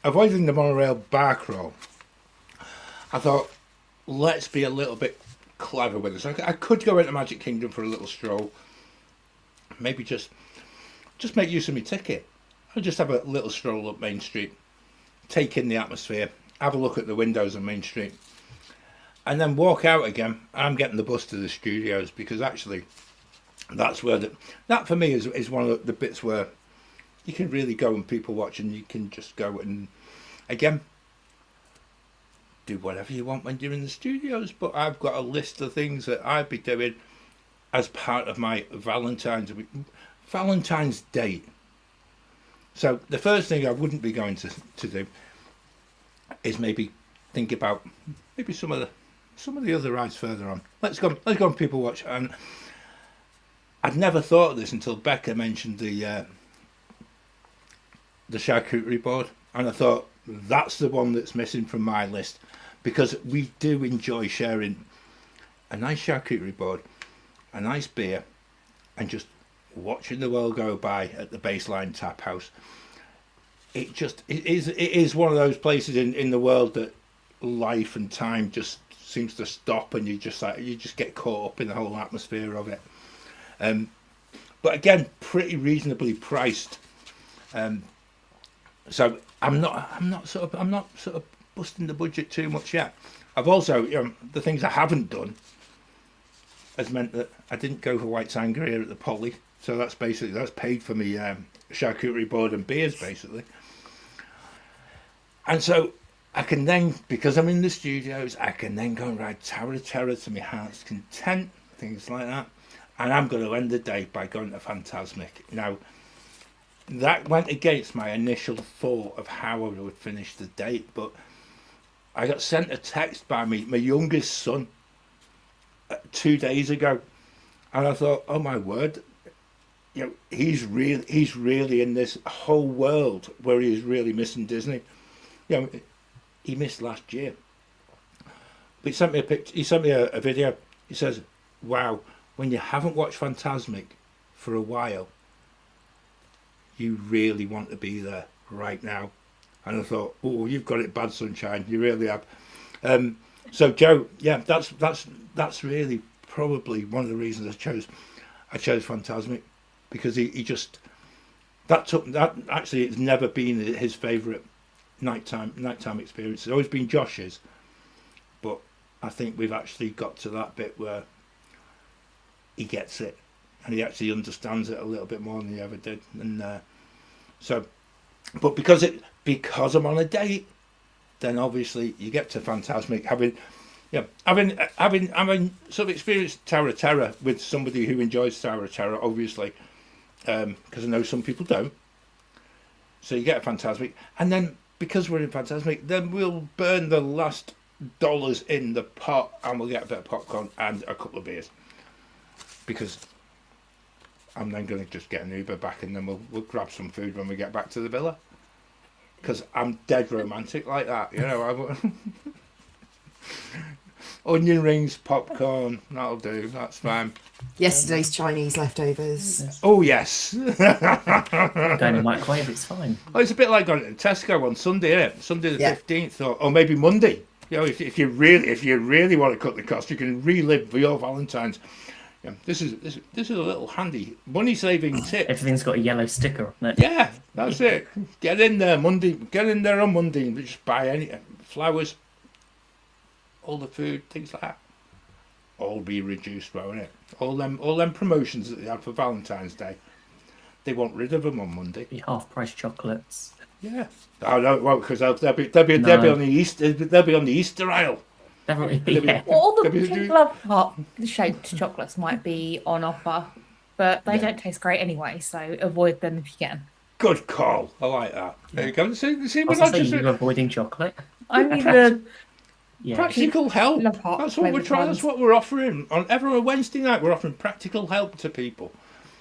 avoiding the monorail bar crawl, I thought, let's be a little bit clever with this. I could go into Magic Kingdom for a little stroll. Maybe just make use of my ticket. I'll just have a little stroll up Main Street, take in the atmosphere, have a look at the windows on Main Street, and then walk out again. I'm getting the bus to the studios, because actually that's where that for me is one of the bits where you can really go and people watch, and you can just go and again do whatever you want when you're in the studios. But I've got a list of things that I'd be doing as part of my Valentine's date. So the first thing I wouldn't be going to do is maybe think about maybe some of the other rides further on. Let's go and people watch. And I'd never thought of this until Becca mentioned the charcuterie board, and I thought that's the one that's missing from my list, because we do enjoy sharing a nice charcuterie board, a nice beer, and just watching the world go by at the Baseline Tap House. It is one of those places in the world that life and time just seems to stop, and you just get caught up in the whole atmosphere of it. But again, pretty reasonably priced. So I'm not sort of busting the budget too much yet. I've also, the things I haven't done has meant that I didn't go for white sangria at the Poly. So that's paid for me charcuterie board and beers basically. And so I can then, because I'm in the studios, I can then go and ride Tower of Terror to my heart's content, things like that. And I'm going to end the day by going to Fantasmic. Now, that went against my initial thought of how I would finish the date, but I got sent a text by my youngest son 2 days ago, and I thought, oh my word, he's really in this whole world where he is really missing Disney. He missed last year. But he sent me a picture. He sent me a video he says, wow, when you haven't watched Fantasmic for a while, you really want to be there right now. And I thought, oh, you've got it bad, sunshine. You really have. So Joe, yeah, that's really probably one of the reasons I chose Fantasmic, because he just that actually it's never been his favourite nighttime experience. It's always been Josh's, but I think we've actually got to that bit where he gets it and he actually understands it a little bit more than he ever did. And but because I'm on a date, then obviously you get to Fantasmic having sort of experienced Tower of Terror with somebody who enjoys Tower of Terror, obviously, because I know some people don't. So you get a Fantasmic, and then because we're in Fantasmic, then we'll burn the last dollars in the pot, and we'll get a bit of popcorn and a couple of beers, because I'm then going to just get an Uber back, and then we'll grab some food when we get back to the villa, because I'm dead romantic like that, you know. Onion rings, popcorn, that'll do, that's fine.
Yesterday's Chinese leftovers.
Oh yes.
Go in the microwave, it's fine.
Well, it's a bit like going to Tesco on Sunday, isn't it? Sunday the 15th, or maybe Monday. You know, if you really want to cut the cost, you can relive for your Valentine's. Yeah, this is a little handy money saving tip.
Everything's got a yellow sticker on it.
Yeah, that's it. Get in there Monday. Get in there on Monday and just buy any flowers, all the food, things like that. All be reduced, won't it? All them promotions that they had for Valentine's Day, they want rid of them on Monday.
Be half price chocolates.
Yeah. Oh no, well, because they'll be on the Easter aisle.
Definitely, yeah.
All the pink love heart shaped chocolates might be on offer, but they don't taste great anyway, so avoid them if you can.
Good call. I like that. There you go. See, we're
I
not
was
just
you're avoiding chocolate.
I mean the
Yeah.
practical help.
Love heart
That's what we're
flavoured
trying.
ones.
That's what we're offering on every Wednesday night. We're offering practical help to people.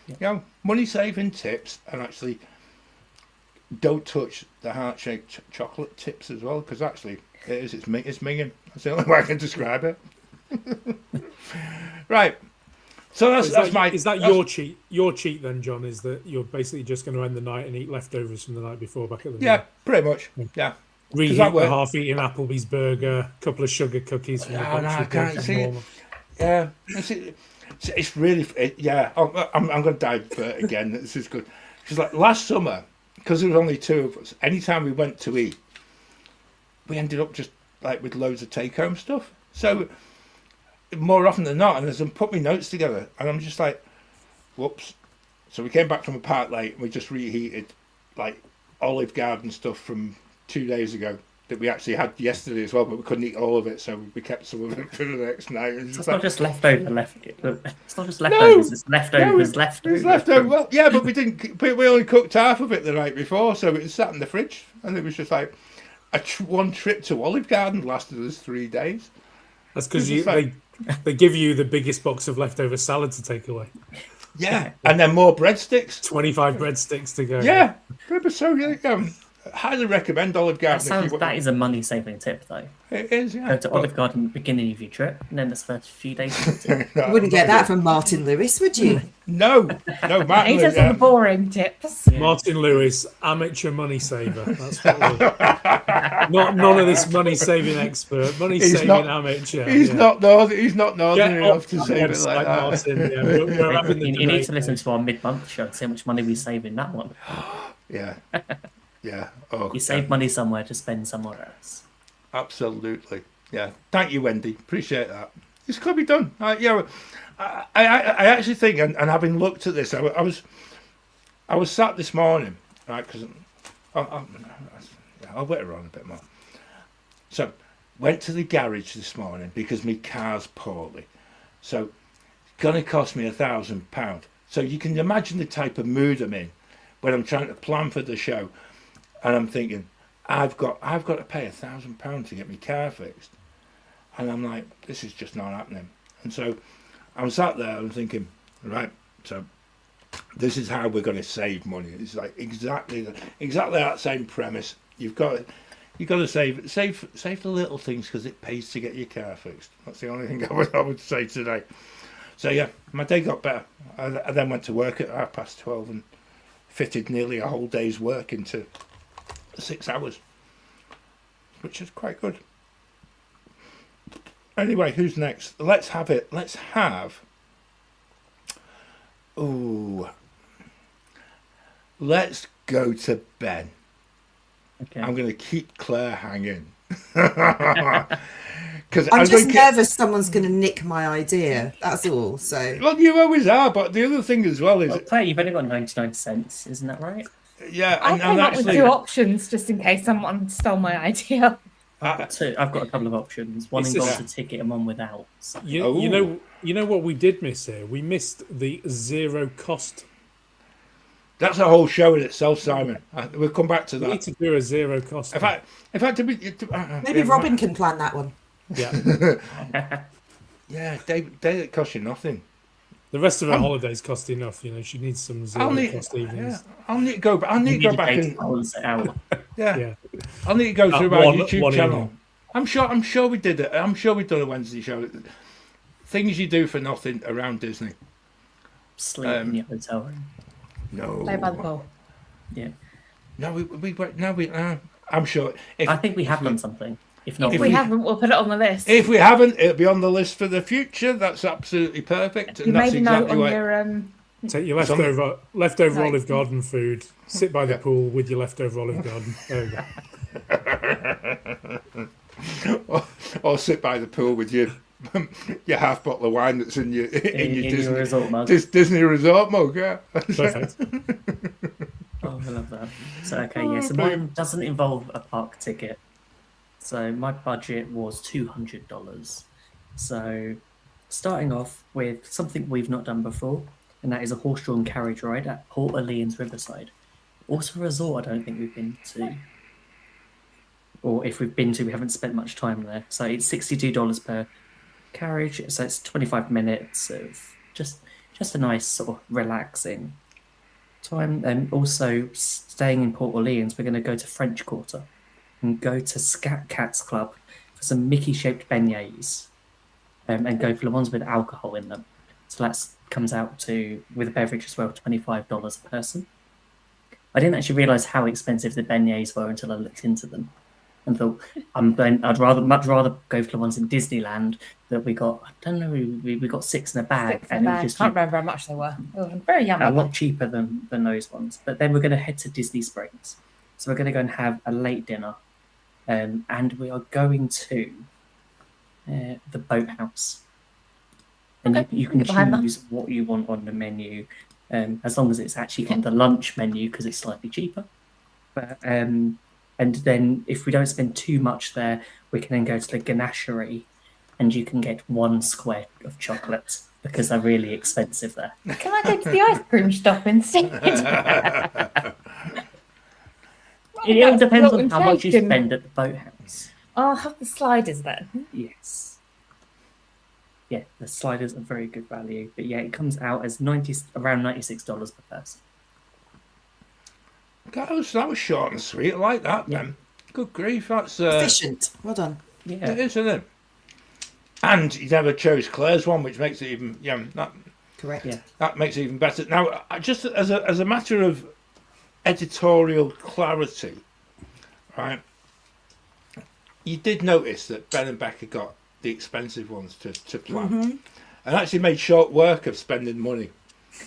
You know, money saving tips, and actually don't touch the heart shaped chocolate tips as well, because actually it's minging. That's the only way I can describe it. Right. So
Is that your cheat? Your cheat then, John, is that you're basically just going to end the night and eat leftovers from the night before back at the
yeah, pretty much. Yeah.
Reheat
that
the
way-
half-eaten Applebee's burger, a couple of sugar cookies from the
Oh, no,
box.
I
you've
can't
got
see it.
from
Yeah, it's really yeah. I'm going to divert again. This is good. Because like last summer, because there was only two of us, anytime we went to eat, we ended up just like with loads of take-home stuff. So more often than not, and as I put my notes together, and I'm just like, whoops. So we came back from a park late, and we just reheated like Olive Garden stuff from 2 days ago that we actually had yesterday as well, but we couldn't eat all of it, so we kept some of it for the next night.
It's not just leftover. It's not just leftovers. It's leftovers.
It's leftover. Well, yeah, but we didn't. We only cooked half of it the night before, so it was sat in the fridge, and it was just like one trip to Olive Garden lasted us 3 days.
That's because
It's like-
they give you the biggest box of leftover salad to take away.
Yeah, and then more breadsticks.
25 breadsticks to go.
Yeah, so yeah, highly recommend Olive Garden.
That is a money saving tip, though.
It is, yeah.
Go to Olive Garden at the beginning of your trip, and then the first few days of it.
You wouldn't get that from Martin Lewis, would you?
No, Martin.
He does all the boring tips.
Martin Lewis, amateur money saver. That's what we're none of this money saving expert. Money saving amateur.
He's not northern. He's not northern
Get
enough
off
to
the
save it
website,
like that.
Martin. Yeah, we're having the
You need
debate
to listen
now.
to our mid-month show and see how much money we save in that one.
Yeah, yeah. Oh,
You save money somewhere to spend somewhere else.
absolutely. Yeah. Thank you, Wendy. Appreciate that. This could be done. I actually think, and having looked at this, I was sat this morning, right? Because I'll wait around a bit more. So, went to the garage this morning because my car's poorly. So, gonna cost me £1,000. So you can imagine the type of mood I'm in when I'm trying to plan for the show, and I'm thinking, I've got to pay £1,000 to get my car fixed, and I'm like, this is just not happening. And so I'm sat there and thinking, right, so this is how we're going to save money. It's like exactly that same premise. You've got You got to save the little things because it pays to get your car fixed. That's the only thing I would say today. So yeah, my day got better. I then went to work at 12:30 and fitted nearly a whole day's work into 6 hours, which is quite good. Anyway, who's next? Let's have it. Let's have. Ooh. Let's go to Ben.
Okay.
I'm going to keep Claire hanging. Because
I'm just nervous someone's going to nick my idea. That's all. So.
Well, you always are, but the other thing as well is,
Well, Claire, you've only got 99 cents, isn't that right?
yeah,
I
and
came up with
actually,
2 options just in case someone stole my idea.
I've got a couple of options. One
It's
involves
just-
a ticket and one without. So.
You know what we did miss here? We missed the zero cost.
that's a whole show in itself, Simon. We'll come back to
We need
that.
to do a zero cost.
In fact,
Maybe Robin can plan that one.
Yeah.
Yeah, they cost you nothing.
The rest of her holidays cost enough. You know, she needs some zero cost evenings.
I'll need to go. I'll need to go back and
Yeah.
I'll need to go through my YouTube
one
channel.
evening.
I'm sure we did it. I'm sure we've done a Wednesday show. Things you do for nothing around Disney.
Sleep in your hotel room.
No.
Play by the ball.
Yeah.
No, we. I'm sure.
I think we have done something. If not,
If we haven't, we'll put it on the list.
If we haven't, it'll be on the list for the future. That's absolutely perfect.
You
And that's
made a note
exactly
on
why.
your
Take your leftover
No.
Olive Garden food. Sit by the pool with your leftover Olive Garden. There we go.
or sit by the pool with your half bottle of wine that's in your Disney
resort mug.
Disney resort mug. Yeah.
Perfect.
Oh, I love that. So, okay, yeah, so mine doesn't involve a park ticket. So my budget was $200. So starting off with something we've not done before, and that is a horse-drawn carriage ride at Port Orleans Riverside. Also a resort I don't think we've been to. Or if we've been to, we haven't spent much time there. So it's $62 per carriage. So it's 25 minutes of just a nice sort of relaxing time. And also staying in Port Orleans, we're going to go to French Quarter and go to Scat Cats Club for some Mickey-shaped beignets, and go for the ones with alcohol in them. So that comes out to, with a beverage as well, $25 a person. I didn't actually realise how expensive the beignets were until I looked into them, and thought I'd much rather go for the ones in Disneyland that we got. I don't know, we got 6 in a bag,
I can't remember how much they were. They were very yummy.
a lot cheaper than those ones. But then we're going to head to Disney Springs. So we're going to go and have a late dinner. And we are going to the boathouse. And
Okay,
you can
get behind that.
choose what you want on the menu, as long as it's actually on the lunch menu because it's slightly cheaper. But and then if we don't spend too much there, we can then go to the ganachery, and you can get 1 square of chocolate because they're really expensive there.
Can I go to the ice cream shop instead?
It all depends on
Milton
how much you
Shaken.
spend at the boathouse.
I'll have the sliders then.
Yes. Yeah, the sliders are very good value. But yeah, it comes out as around $96 per person.
That was short and sweet. I like that, man. Good grief, that's
Efficient. Well done.
Yeah.
it is, isn't it? And you never chose Claire's one, which makes it even
Correct.
Yeah.
that makes it even better. Now, just as a matter of editorial clarity, right? You did notice that Ben and Becca got the expensive ones to plan, and actually made short work of spending money.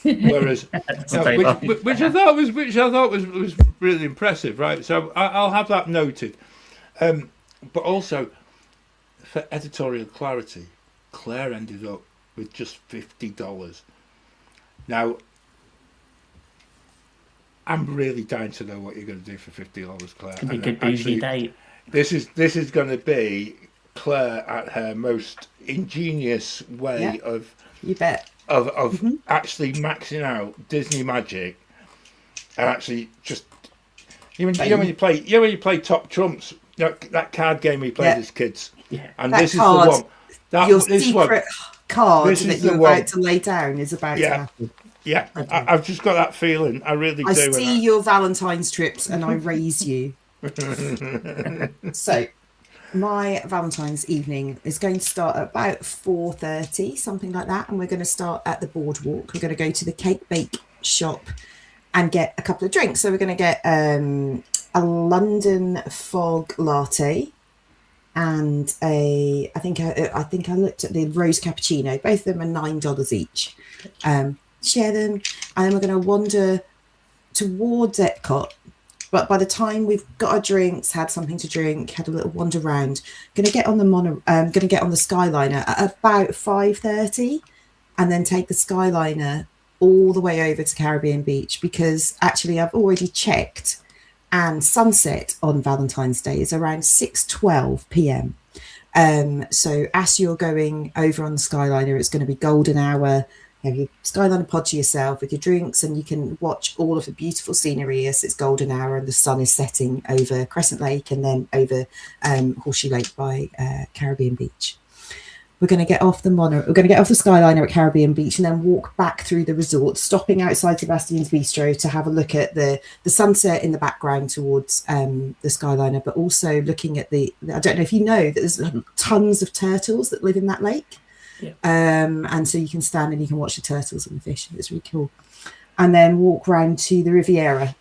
Whereas, which I thought was really impressive, right? So I'll have that noted. But also, for editorial clarity, Claire ended up with just $50. Now, I'm really dying to know what you're going to do for $50, Claire.
Could be a
And
good bougie
actually,
date.
This is going to be Claire at her most ingenious way
Yeah.
of
You bet.
actually maxing out Disney magic, and actually just when you play Top Trumps, that card game we played as kids.
Yeah.
And
That
this
card,
is the one.
Your
This one.
secret card
This is
that
the
you're
one.
about to lay down is about to
Yeah.
happen.
Yeah, I've just got that feeling. I really
I
do.
see your Valentine's trips and I raise you. So my Valentine's evening is going to start at about 4:30, something like that, and we're going to start at the boardwalk. We're going to go to the cake bake shop and get a couple of drinks. So we're going to get a London fog latte and I think I looked at the rose cappuccino. Both of them are $9 each. Share them, and then we're going to wander towards Epcot. But by the time we've got our drinks, had something to drink, had a little wander around, going to get on the Skyliner at about 5:30, and then take the Skyliner all the way over to Caribbean Beach, because actually I've already checked, and sunset on Valentine's Day is around 6:12 p.m. So as you're going over on the Skyliner, it's going to be golden hour. You have your Skyliner pod to yourself with your drinks, and you can watch all of the beautiful scenery as it's golden hour and the sun is setting over Crescent Lake and then over Horseshoe Lake by Caribbean Beach. We're going to get off the We're going to get off the Skyliner at Caribbean Beach and then walk back through the resort, stopping outside Sebastian's Bistro to have a look at the sunset in the background towards the Skyliner, but also looking at I don't know if you know that there's tons of turtles that live in that lake.
Yeah.
And so you can stand and you can watch the turtles and the fish. It's really cool. And then walk around to the Riviera.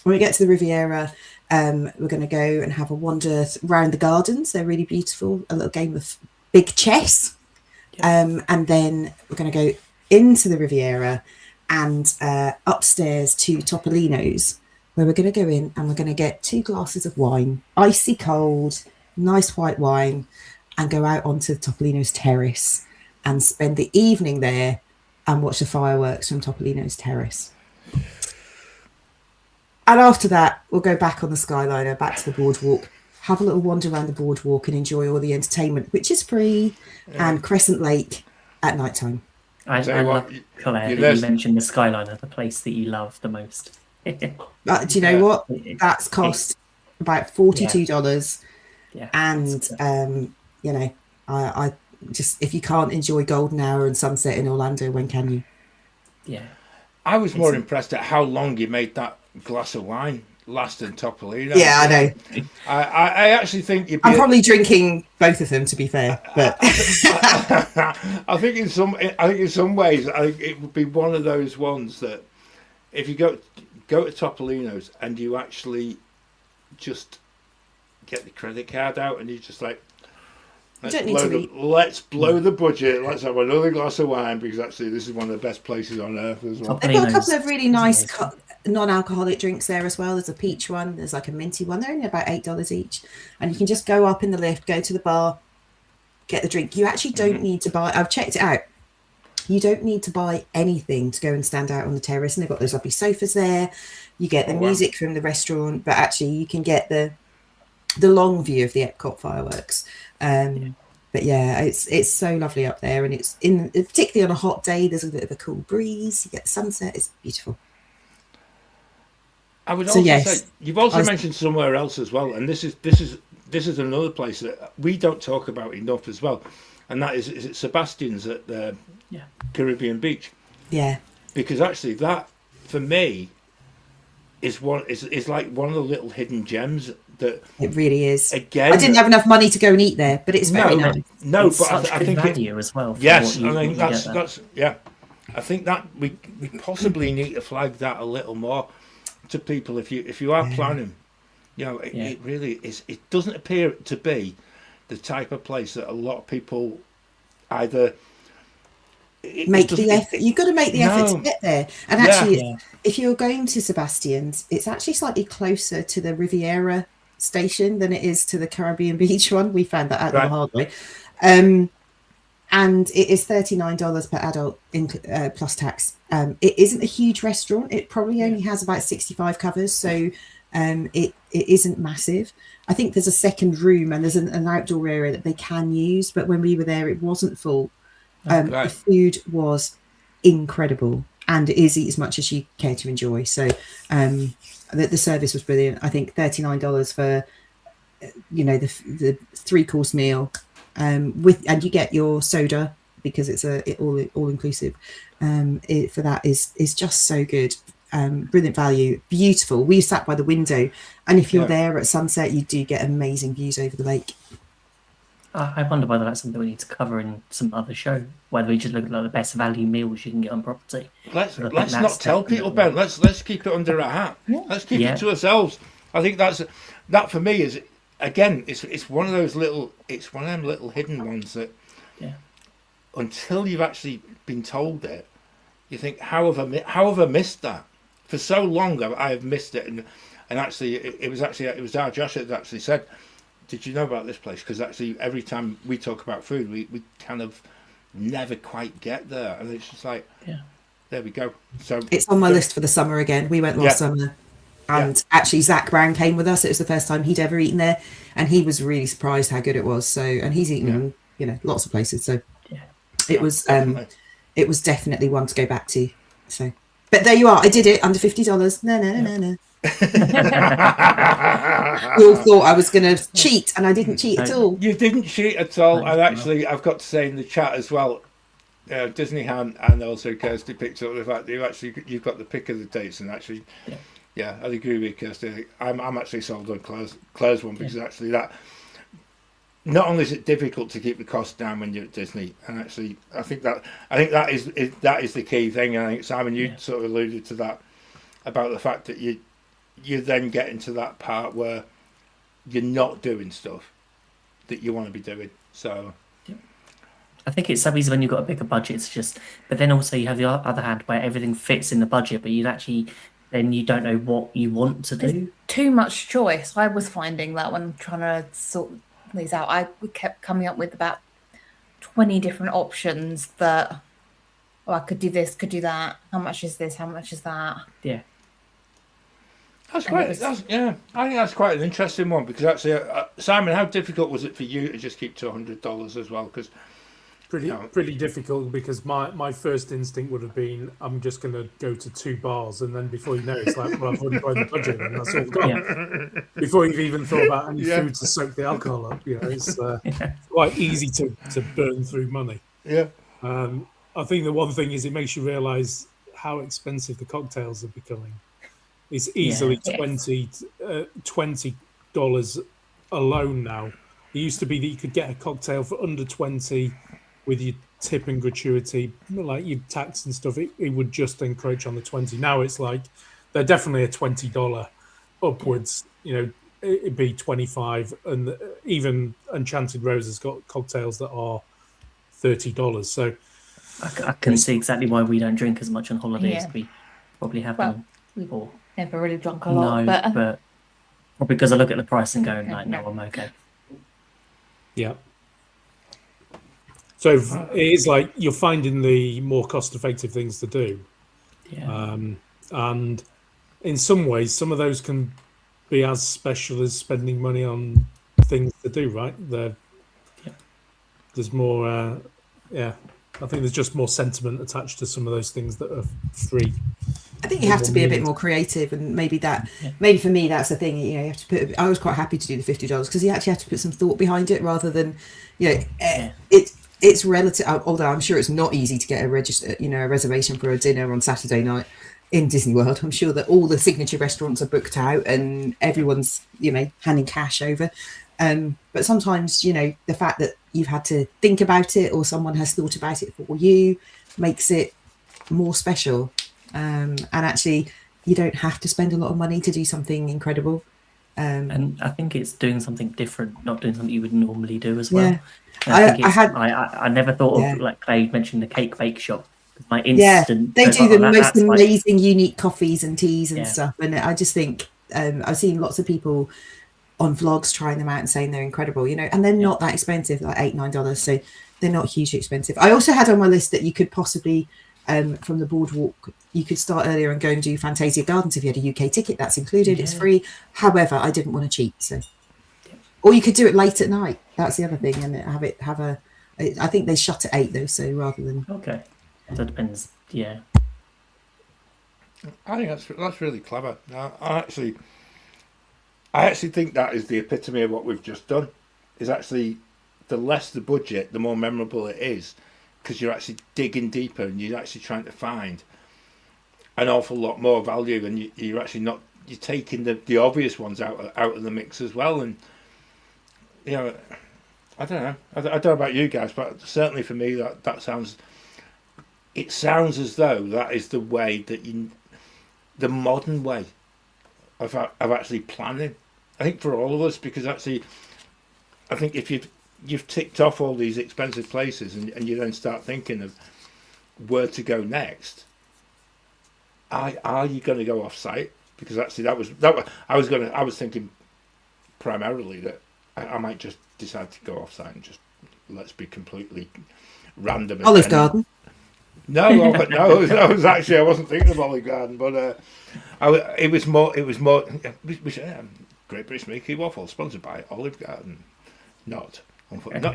When we get to the Riviera, we're going to go and have a wander around the gardens. They're really beautiful. A little game of big chess. Yeah. And then we're going to go into the Riviera and upstairs to Topolino's, where we're going to go in and we're going to get 2 glasses of wine, icy cold, nice white wine, and go out onto Topolino's terrace and spend the evening there and watch the fireworks from Topolino's terrace. And after that, we'll go back on the Skyliner, back to the boardwalk, have a little wander around the boardwalk and enjoy all the entertainment, which is free, and Crescent Lake at night time.
I love, Claire, that you mentioned the Skyliner, the place that you love the most.
Do you know what? That's cost about $42.
Yeah.
And you know, I just, if you can't enjoy golden hour and sunset in Orlando, when can you?
Yeah.
I was more impressed at how long you made that glass of wine last in Topolino.
Yeah, I know.
I actually think
I'm probably drinking both of them, to be fair. But
I think in some ways, it would be one of those ones that if you go to Topolino's and you actually just get the credit card out and you just like, let's blow the budget. Let's have another glass of wine, because actually this is one of the best places on earth as well.
They've got a couple of really nice non-alcoholic drinks there as well. There's a peach one. There's like a minty one. They're only about $8 each, and you can just go up in the lift, go to the bar, get the drink. You actually don't need to buy. I've checked it out. You don't need to buy anything to go and stand out on the terrace. And they've got those lovely sofas there. You get the music from the restaurant, but actually you can get the long view of the Epcot fireworks. But yeah, it's so lovely up there, and it's particularly on a hot day. There's a bit of a cool breeze. You get the sunset. It's beautiful.
I would also say you've also mentioned somewhere else as well, and this is another place that we don't talk about enough as well, and that is Sebastian's at the Caribbean Beach.
Yeah,
because actually that for me is like one of the little hidden gems. That
it really is.
Again,
I didn't have enough money to go and eat there, but it's very nice.
No, but I think
value as well.
Yes, I think that's yeah. I think that we possibly need to flag that a little more to people if you are planning. You know, it really is. It doesn't appear to be the type of place that a lot of people either
make the effort. You've got to make the effort to get there. And actually, if you're going to Sebastian's, it's actually slightly closer to the Riviera station than it is to the Caribbean Beach one. We found that out the hard way. And it is $39 per adult plus tax. It isn't a huge restaurant. It probably only has about 65 covers, so it isn't massive. I think there's a second room and there's an outdoor area that they can use, but when we were there, it wasn't full. The food was incredible, and it is eat as much as you care to enjoy. So the service was brilliant. I think $39 for the 3-course meal, and you get your soda because it's all inclusive. For that is just so good. brilliant value, beautiful. We sat by the window, and if you're
Yeah.
there at sunset, you do get amazing views over the lake.
I wonder whether that's something we need to cover in some other show. Whether we just look at like the best value meals you can get on property.
Let's
'Cause I think
not
that's
tell people,
definitely-
Ben. Let's keep it under our hat.
Yeah.
Let's keep
Yeah.
it to ourselves. I think that for me is, again, it's one of those little, it's one of them little hidden ones that
Yeah.
until you've actually been told it, you think, how have I missed that? For so long I have missed it, and actually it was our Josh that actually said, did you know about this place? Because actually every time we talk about food, we kind of never quite get there, and it's just like,
Yeah.
there we go. So
It's on my list for the summer again. We went last
Yeah.
summer, and actually Zach Brown came with us. It was the first time he'd ever eaten there, and he was really surprised how good it was. So, and he's eaten, lots of places. So,
Yeah.
it was
definitely.
it was definitely one to go back to. So, but there you are. I did it under $50. No. You all thought I was going to cheat, and I didn't cheat at all.
You didn't cheat at all,
No,
and
no.
actually, I've got to say in the chat as well, Disney Han and also Kirsty picked up the fact that you've got the pick of the dates, and actually, yeah, I'd agree with Kirsty. I'm actually sold on Claire's one because actually that not only is it difficult to keep the cost down when you're at Disney, and actually I think that is the key thing. And I think Simon, you sort of alluded to that about the fact that you then get into that part where you're not doing stuff that you want to be doing. So
I think it's so easy when you've got a bigger budget. It's just, but then also you have the other hand where everything fits in the budget, but you don't know what you want to do.
Too much choice. I was finding that when trying to sort these out, I kept coming up with about 20 different options that, I could do this, could do that. How much is this? How much is that?
Yeah.
I think that's quite an interesting one, because actually, Simon, how difficult was it for you to just keep to $100 as well? Because
Pretty difficult, because my first instinct would have been, I'm just going to go to 2 bars, and then before you know it, it's like, well, I've already got the budget and that's all gone. Before you've even thought about any food to soak the alcohol up, it's quite easy to burn through money.
Yeah.
I think the one thing is it makes you realise how expensive the cocktails are becoming. It's easily $20 alone now. It used to be that you could get a cocktail for under 20 with your tip and gratuity, like your tax and stuff. It would just encroach on the 20. Now it's like they're definitely a $20 upwards. It'd be 25, and even Enchanted Rose has got cocktails that are $30. So
I can see exactly why we don't drink as much on holidays.
Yeah.
We probably have
Well,
before.
Never really drunk a lot,
No,
but
but or because I look at the price and go, like, no, I'm okay.
yeah. So it is like you're finding the more cost-effective things to do.
Yeah.
And in some ways, some of those can be as special as spending money on things to do, right? There's more, I think there's just more sentiment attached to some of those things that are free.
I think you have to be a bit more creative, and maybe for me that's the thing. You have to put. I was quite happy to do the $50 because you actually have to put some thought behind it, rather than, it's relative. Although I'm sure it's not easy to get a reservation for a dinner on Saturday night in Disney World. I'm sure that all the signature restaurants are booked out and everyone's handing cash over. But sometimes the fact that you've had to think about it, or someone has thought about it for you, makes it more special. And actually, you don't have to spend a lot of money to do something incredible.
And I think it's doing something different, not doing something you would normally do as well.
Yeah.
And I never thought of, like Clay mentioned, the cake bake shop. My instant,
they do the most
that's
amazing, unique coffees and teas and
Yeah.
stuff. And I just think I've seen lots of people on vlogs trying them out and saying they're incredible, and they're not that expensive, like $8-9. So they're not hugely expensive. I also had on my list that you could possibly, from the boardwalk, you could start earlier and go and do Fantasia Gardens if you had a UK ticket. That's included. It's free. However, I didn't want to cheat, so. Or you could do it late at night. That's the other thing, and I think they shut at 8 though. So rather than
Okay, so it depends. Yeah.
I think that's really clever. I actually think that is the epitome of what we've just done. Is actually, the less the budget, the more memorable it is, because you're actually digging deeper and you're actually trying to find. an awful lot more value, and you're actually not, you're taking the obvious ones out of the mix as well. And you know, I don't know. I don't know about you guys, but certainly for me, that sounds. It sounds as though that is the way that the modern way of actually planning. I think for all of us, because actually, I think if you've ticked off all these expensive places, and you then start thinking of where to go next. Are you going to go off site? Because actually, I was thinking primarily that I might just decide to go off site and just let's be completely random.
Olive Garden.
No, I wasn't thinking of Olive Garden, but it was more. Great British Mickey Waffle, sponsored by Olive Garden. Not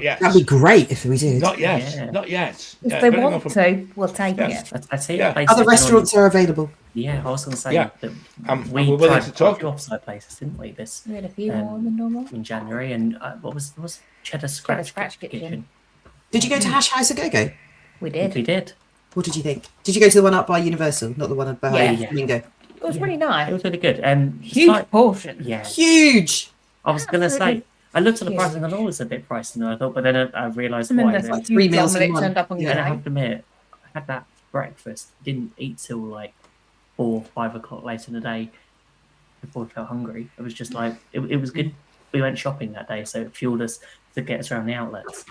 yet.
That'd be great if we did.
Not yet.
Yeah.
Not yet.
If they want to, we'll take
Yes.
it.
I see.
Yeah.
Places
Other
that
restaurants are available.
Yeah, I was going to say
Yeah.
that
we're
we
willing
tried
to
quite
talk.
a few offside places, didn't we? This
We had a few more than normal.
in January, and what was Cheddar Scratch,
Scratch Kitchen.
Did you go to Hash House a Go-Go?
We
We
did.
did.
What did you think? Did you go to the one up by Universal, not the one behind
Yeah.
Flamingo?
It was
Yeah.
really
It
nice.
was really good.
Huge
slight-
portion.
yeah.
Huge.
I was going to say,
Absolutely.
I looked at the
Huge.
pricing and it was a bit pricey, and I thought, but then I realised
And then
why.
there's
Then.
like
3
huge
meals in
omelette
one.
turned up on
Yeah.
And I
G'day.
have to admit, I had that breakfast, didn't eat till like 4 or 5 o'clock later in the day before I felt hungry. It was just like, it was good. We went shopping that day, so it fueled us to get us around the outlets.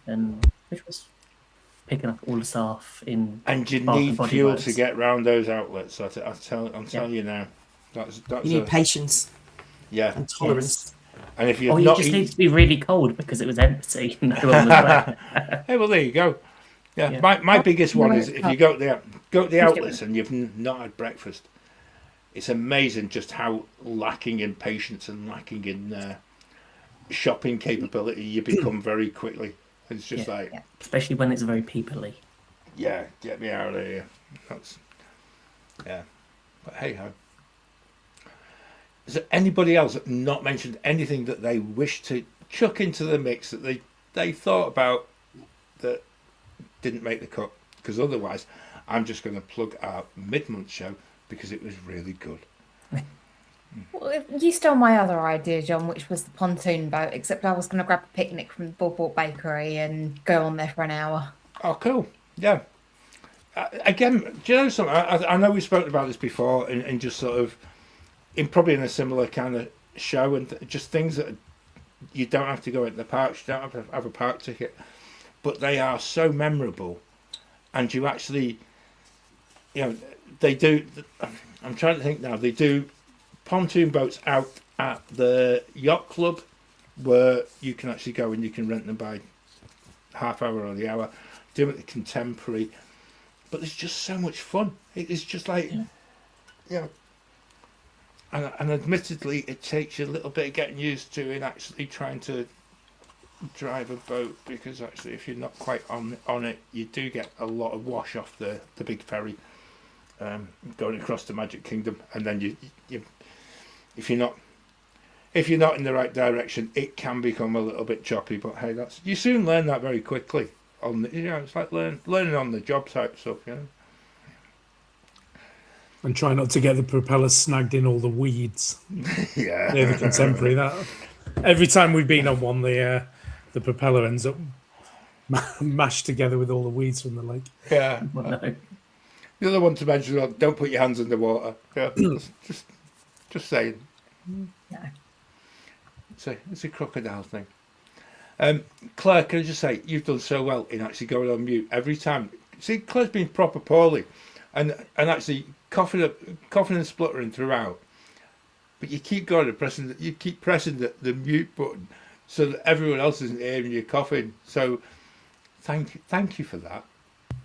And which was picking up all the staff in.
And you
Bath and
need
Body
fuel
Works.
to get round those outlets. I'm telling you now. That's
You need patience
yeah.
and tolerance.
And if you've
Or you
not
just
eaten,
need to be really cold because it was empty. No one was there.
hey, well, there you go. Yeah,
Yeah.
my biggest one is if you go to the
Just
outlets and you've not had breakfast. It's amazing just how lacking in patience and lacking in shopping capability you become very quickly. It's just
Yeah.
like,
Yeah.
Especially when it's very peoply.
yeah, get me out of here. That's yeah. But hey ho. Is there anybody else that not mentioned anything that they wish to chuck into the mix that they thought about that didn't make the cut? Because otherwise, I'm just going to plug our mid-month show because it was really good.
Well, you stole my other idea, John, which was the pontoon boat, except I was going to grab a picnic from the Bulport Bakery and go on there for an hour.
Oh, cool. Yeah. Again, do you know something? I know we spoke about this before and just sort of probably in a similar kind of show and just things that you don't have to go into the parks, you don't have to have a park ticket, but they are so memorable, and you actually, you know, they do. I'm trying to think now. They do pontoon boats out at the yacht club, where you can actually go and you can rent them by half hour or the hour. Do them at the Contemporary, but it's just so much fun. It's just like, you know. And admittedly, it takes you a little bit of getting used to in actually trying to drive a boat, because actually, if you're not quite on it, you do get a lot of wash off the big ferry going across the Magic Kingdom, and then you if you're not in the right direction, it can become a little bit choppy. But hey, you soon learn that very quickly. It's like learning on the job type stuff, you know.
And try not to get the propellers snagged in all the weeds.
Yeah.
Near the Contemporary. That every time we've been on one, the propeller ends up mashed together with all the weeds from the lake.
Yeah.
Well, no.
The other one to mention, don't put your hands in the water. Yeah. just saying.
No.
It's a crocodile thing. Claire, can I just say, you've done so well in actually going on mute every time. See, Claire's been proper poorly, and actually coughing and spluttering throughout. But you keep going and pressing the mute button so that everyone else isn't hearing you coughing. So thank you for that.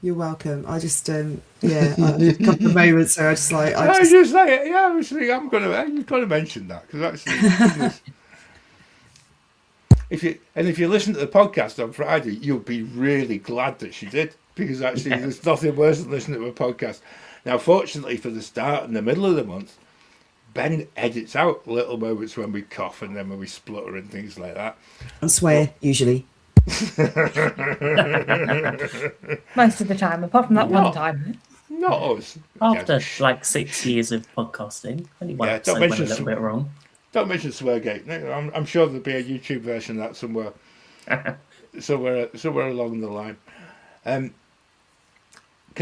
You're welcome. I just, a couple of moments where I just like,
Just say it. Yeah, you've got to mention that, because actually, if you listen to the podcast on Friday, you'll be really glad that she did, because actually, there's nothing worse than listening to a podcast. Now, fortunately for the start and the middle of the month, Ben edits out little moments when we cough and then when we splutter and things like that.
and swear, usually.
Most of the time, apart from that one time.
Not us.
After
Yeah,
like 6 years of podcasting, only one
Yeah,
episode
don't
went
mention
a little bit wrong.
don't mention Sweargate. No, I'm sure there'll be a YouTube version of that somewhere along the line. Can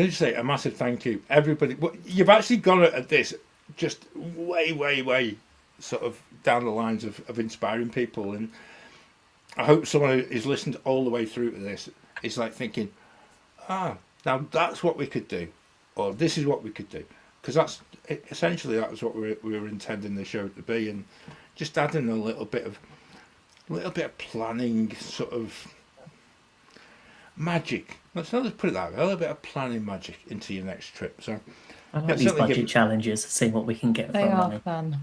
you say a massive thank you, everybody? You've actually gone at this just way sort of down the lines of inspiring people, and I hope someone who's listened all the way through to this is like thinking, now that's what we could do, or this is what we could do, because that's essentially that was what we were intending the show to be, and just adding a little bit of planning, sort of magic. Let's not just put it that way. A little bit of planning magic into your next trip. So
I like
yeah,
these
certainly
budget challenges, seeing what we can get
They
for our
are
money.
fun.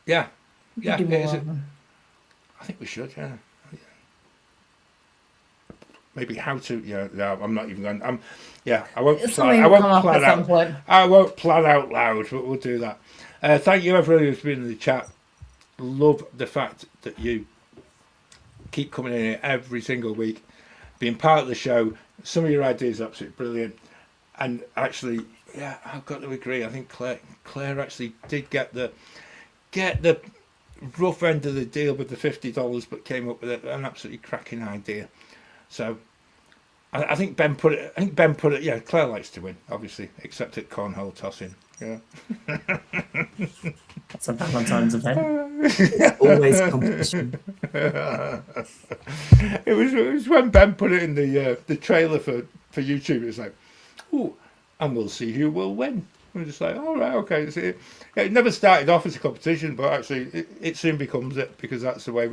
yeah,
We
yeah.
could do
it
more
is
of them.
I think we should. Yeah. Maybe how to. Yeah. No, I'm not even going. I won't plan.
Something
I
will
won't
come up
plan
at
out.
some point.
I won't plan out loud, but we'll do that. Thank you everybody who's been in the chat. Love the fact that you keep coming in here every single week, being part of the show. Some of your ideas are absolutely brilliant, and actually, yeah, I've got to agree. I think Claire actually did get the rough end of the deal with the $50, but came up with an absolutely cracking idea. So I think Ben put it. Yeah, Claire likes to win, obviously, except at cornhole tossing. Yeah.
That's a Valentine's event.
Always competition.
It was when Ben put it in the trailer for YouTube. It was like, ooh, and we'll see who will win. We're just like, all right, okay. It never started off as a competition, but actually, it soon becomes it, because that's the way.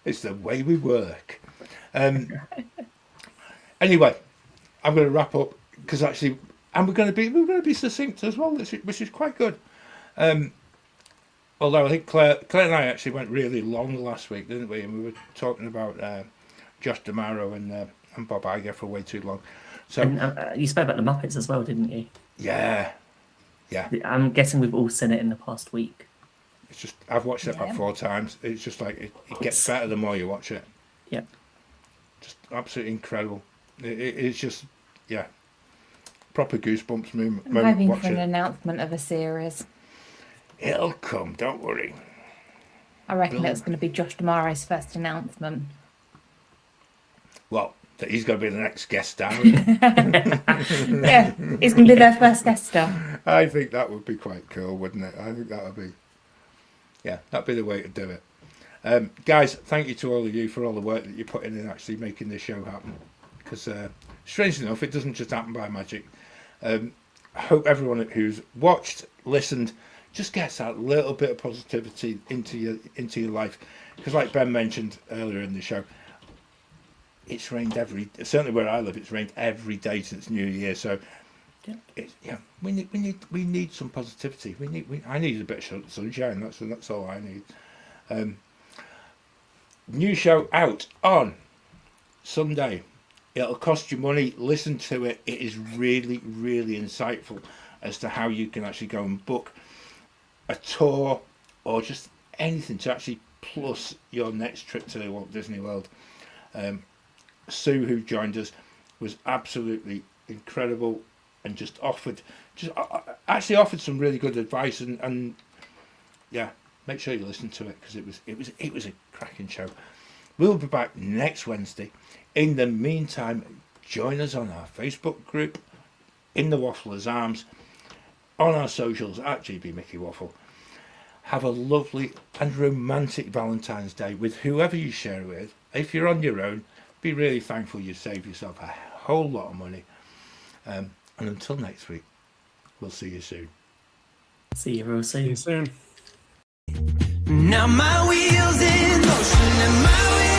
It's the way we work. Anyway, I'm going to wrap up, because actually, and we're going to be succinct as well, which is quite good. Although I think Claire and I actually went really long last week, didn't we? And we were talking about Josh D'Amaro and Bob Iger for way too long. So
And you spoke about the Muppets as well, didn't you?
yeah,
I'm guessing we've all seen it in the past week.
it's just I've watched it about 4 times. It's just like it gets better the more you watch it.
Yep.
Just absolutely incredible. It's just proper goosebumps moment
I'm hoping for
watching
an
it.
announcement of a series.
It'll come, don't worry.
I reckon
Bill-
that's going to be Josh D'Amaro's first announcement.
Well, that he's going to be the next guest star.
Yeah, he's going to be their first guest star.
I think that would be quite cool, wouldn't it? I think that would be, that'd be the way to do it. Guys, thank you to all of you for all the work that you put in actually making this show happen. Because, strangely enough, it doesn't just happen by magic. I hope everyone who's watched, listened, just gets that little bit of positivity into your life. Because, like Ben mentioned earlier in the show, it's rained certainly where I live, it's rained every day since New Year. So, we need some positivity. I need a bit of sunshine. That's all I need. New show out on Sunday. It'll cost you money. Listen to it. It is really, really insightful as to how you can actually go and book a tour or just anything to actually plus your next trip to Walt Disney World. Sue, who joined us, was absolutely incredible and just offered some really good advice, and make sure you listen to it, because it was a cracking show. We'll be back next Wednesday. In the meantime, join us on our Facebook group, In the Waffler's Arms, on our socials at GB Mickey Waffle. Have a lovely and romantic Valentine's Day with whoever you share it with. If you're on your own, be really thankful you saved yourself a whole lot of money. And until next week, we'll see you soon.
See you real
See you
soon.
soon.
Now my wheels in motion and my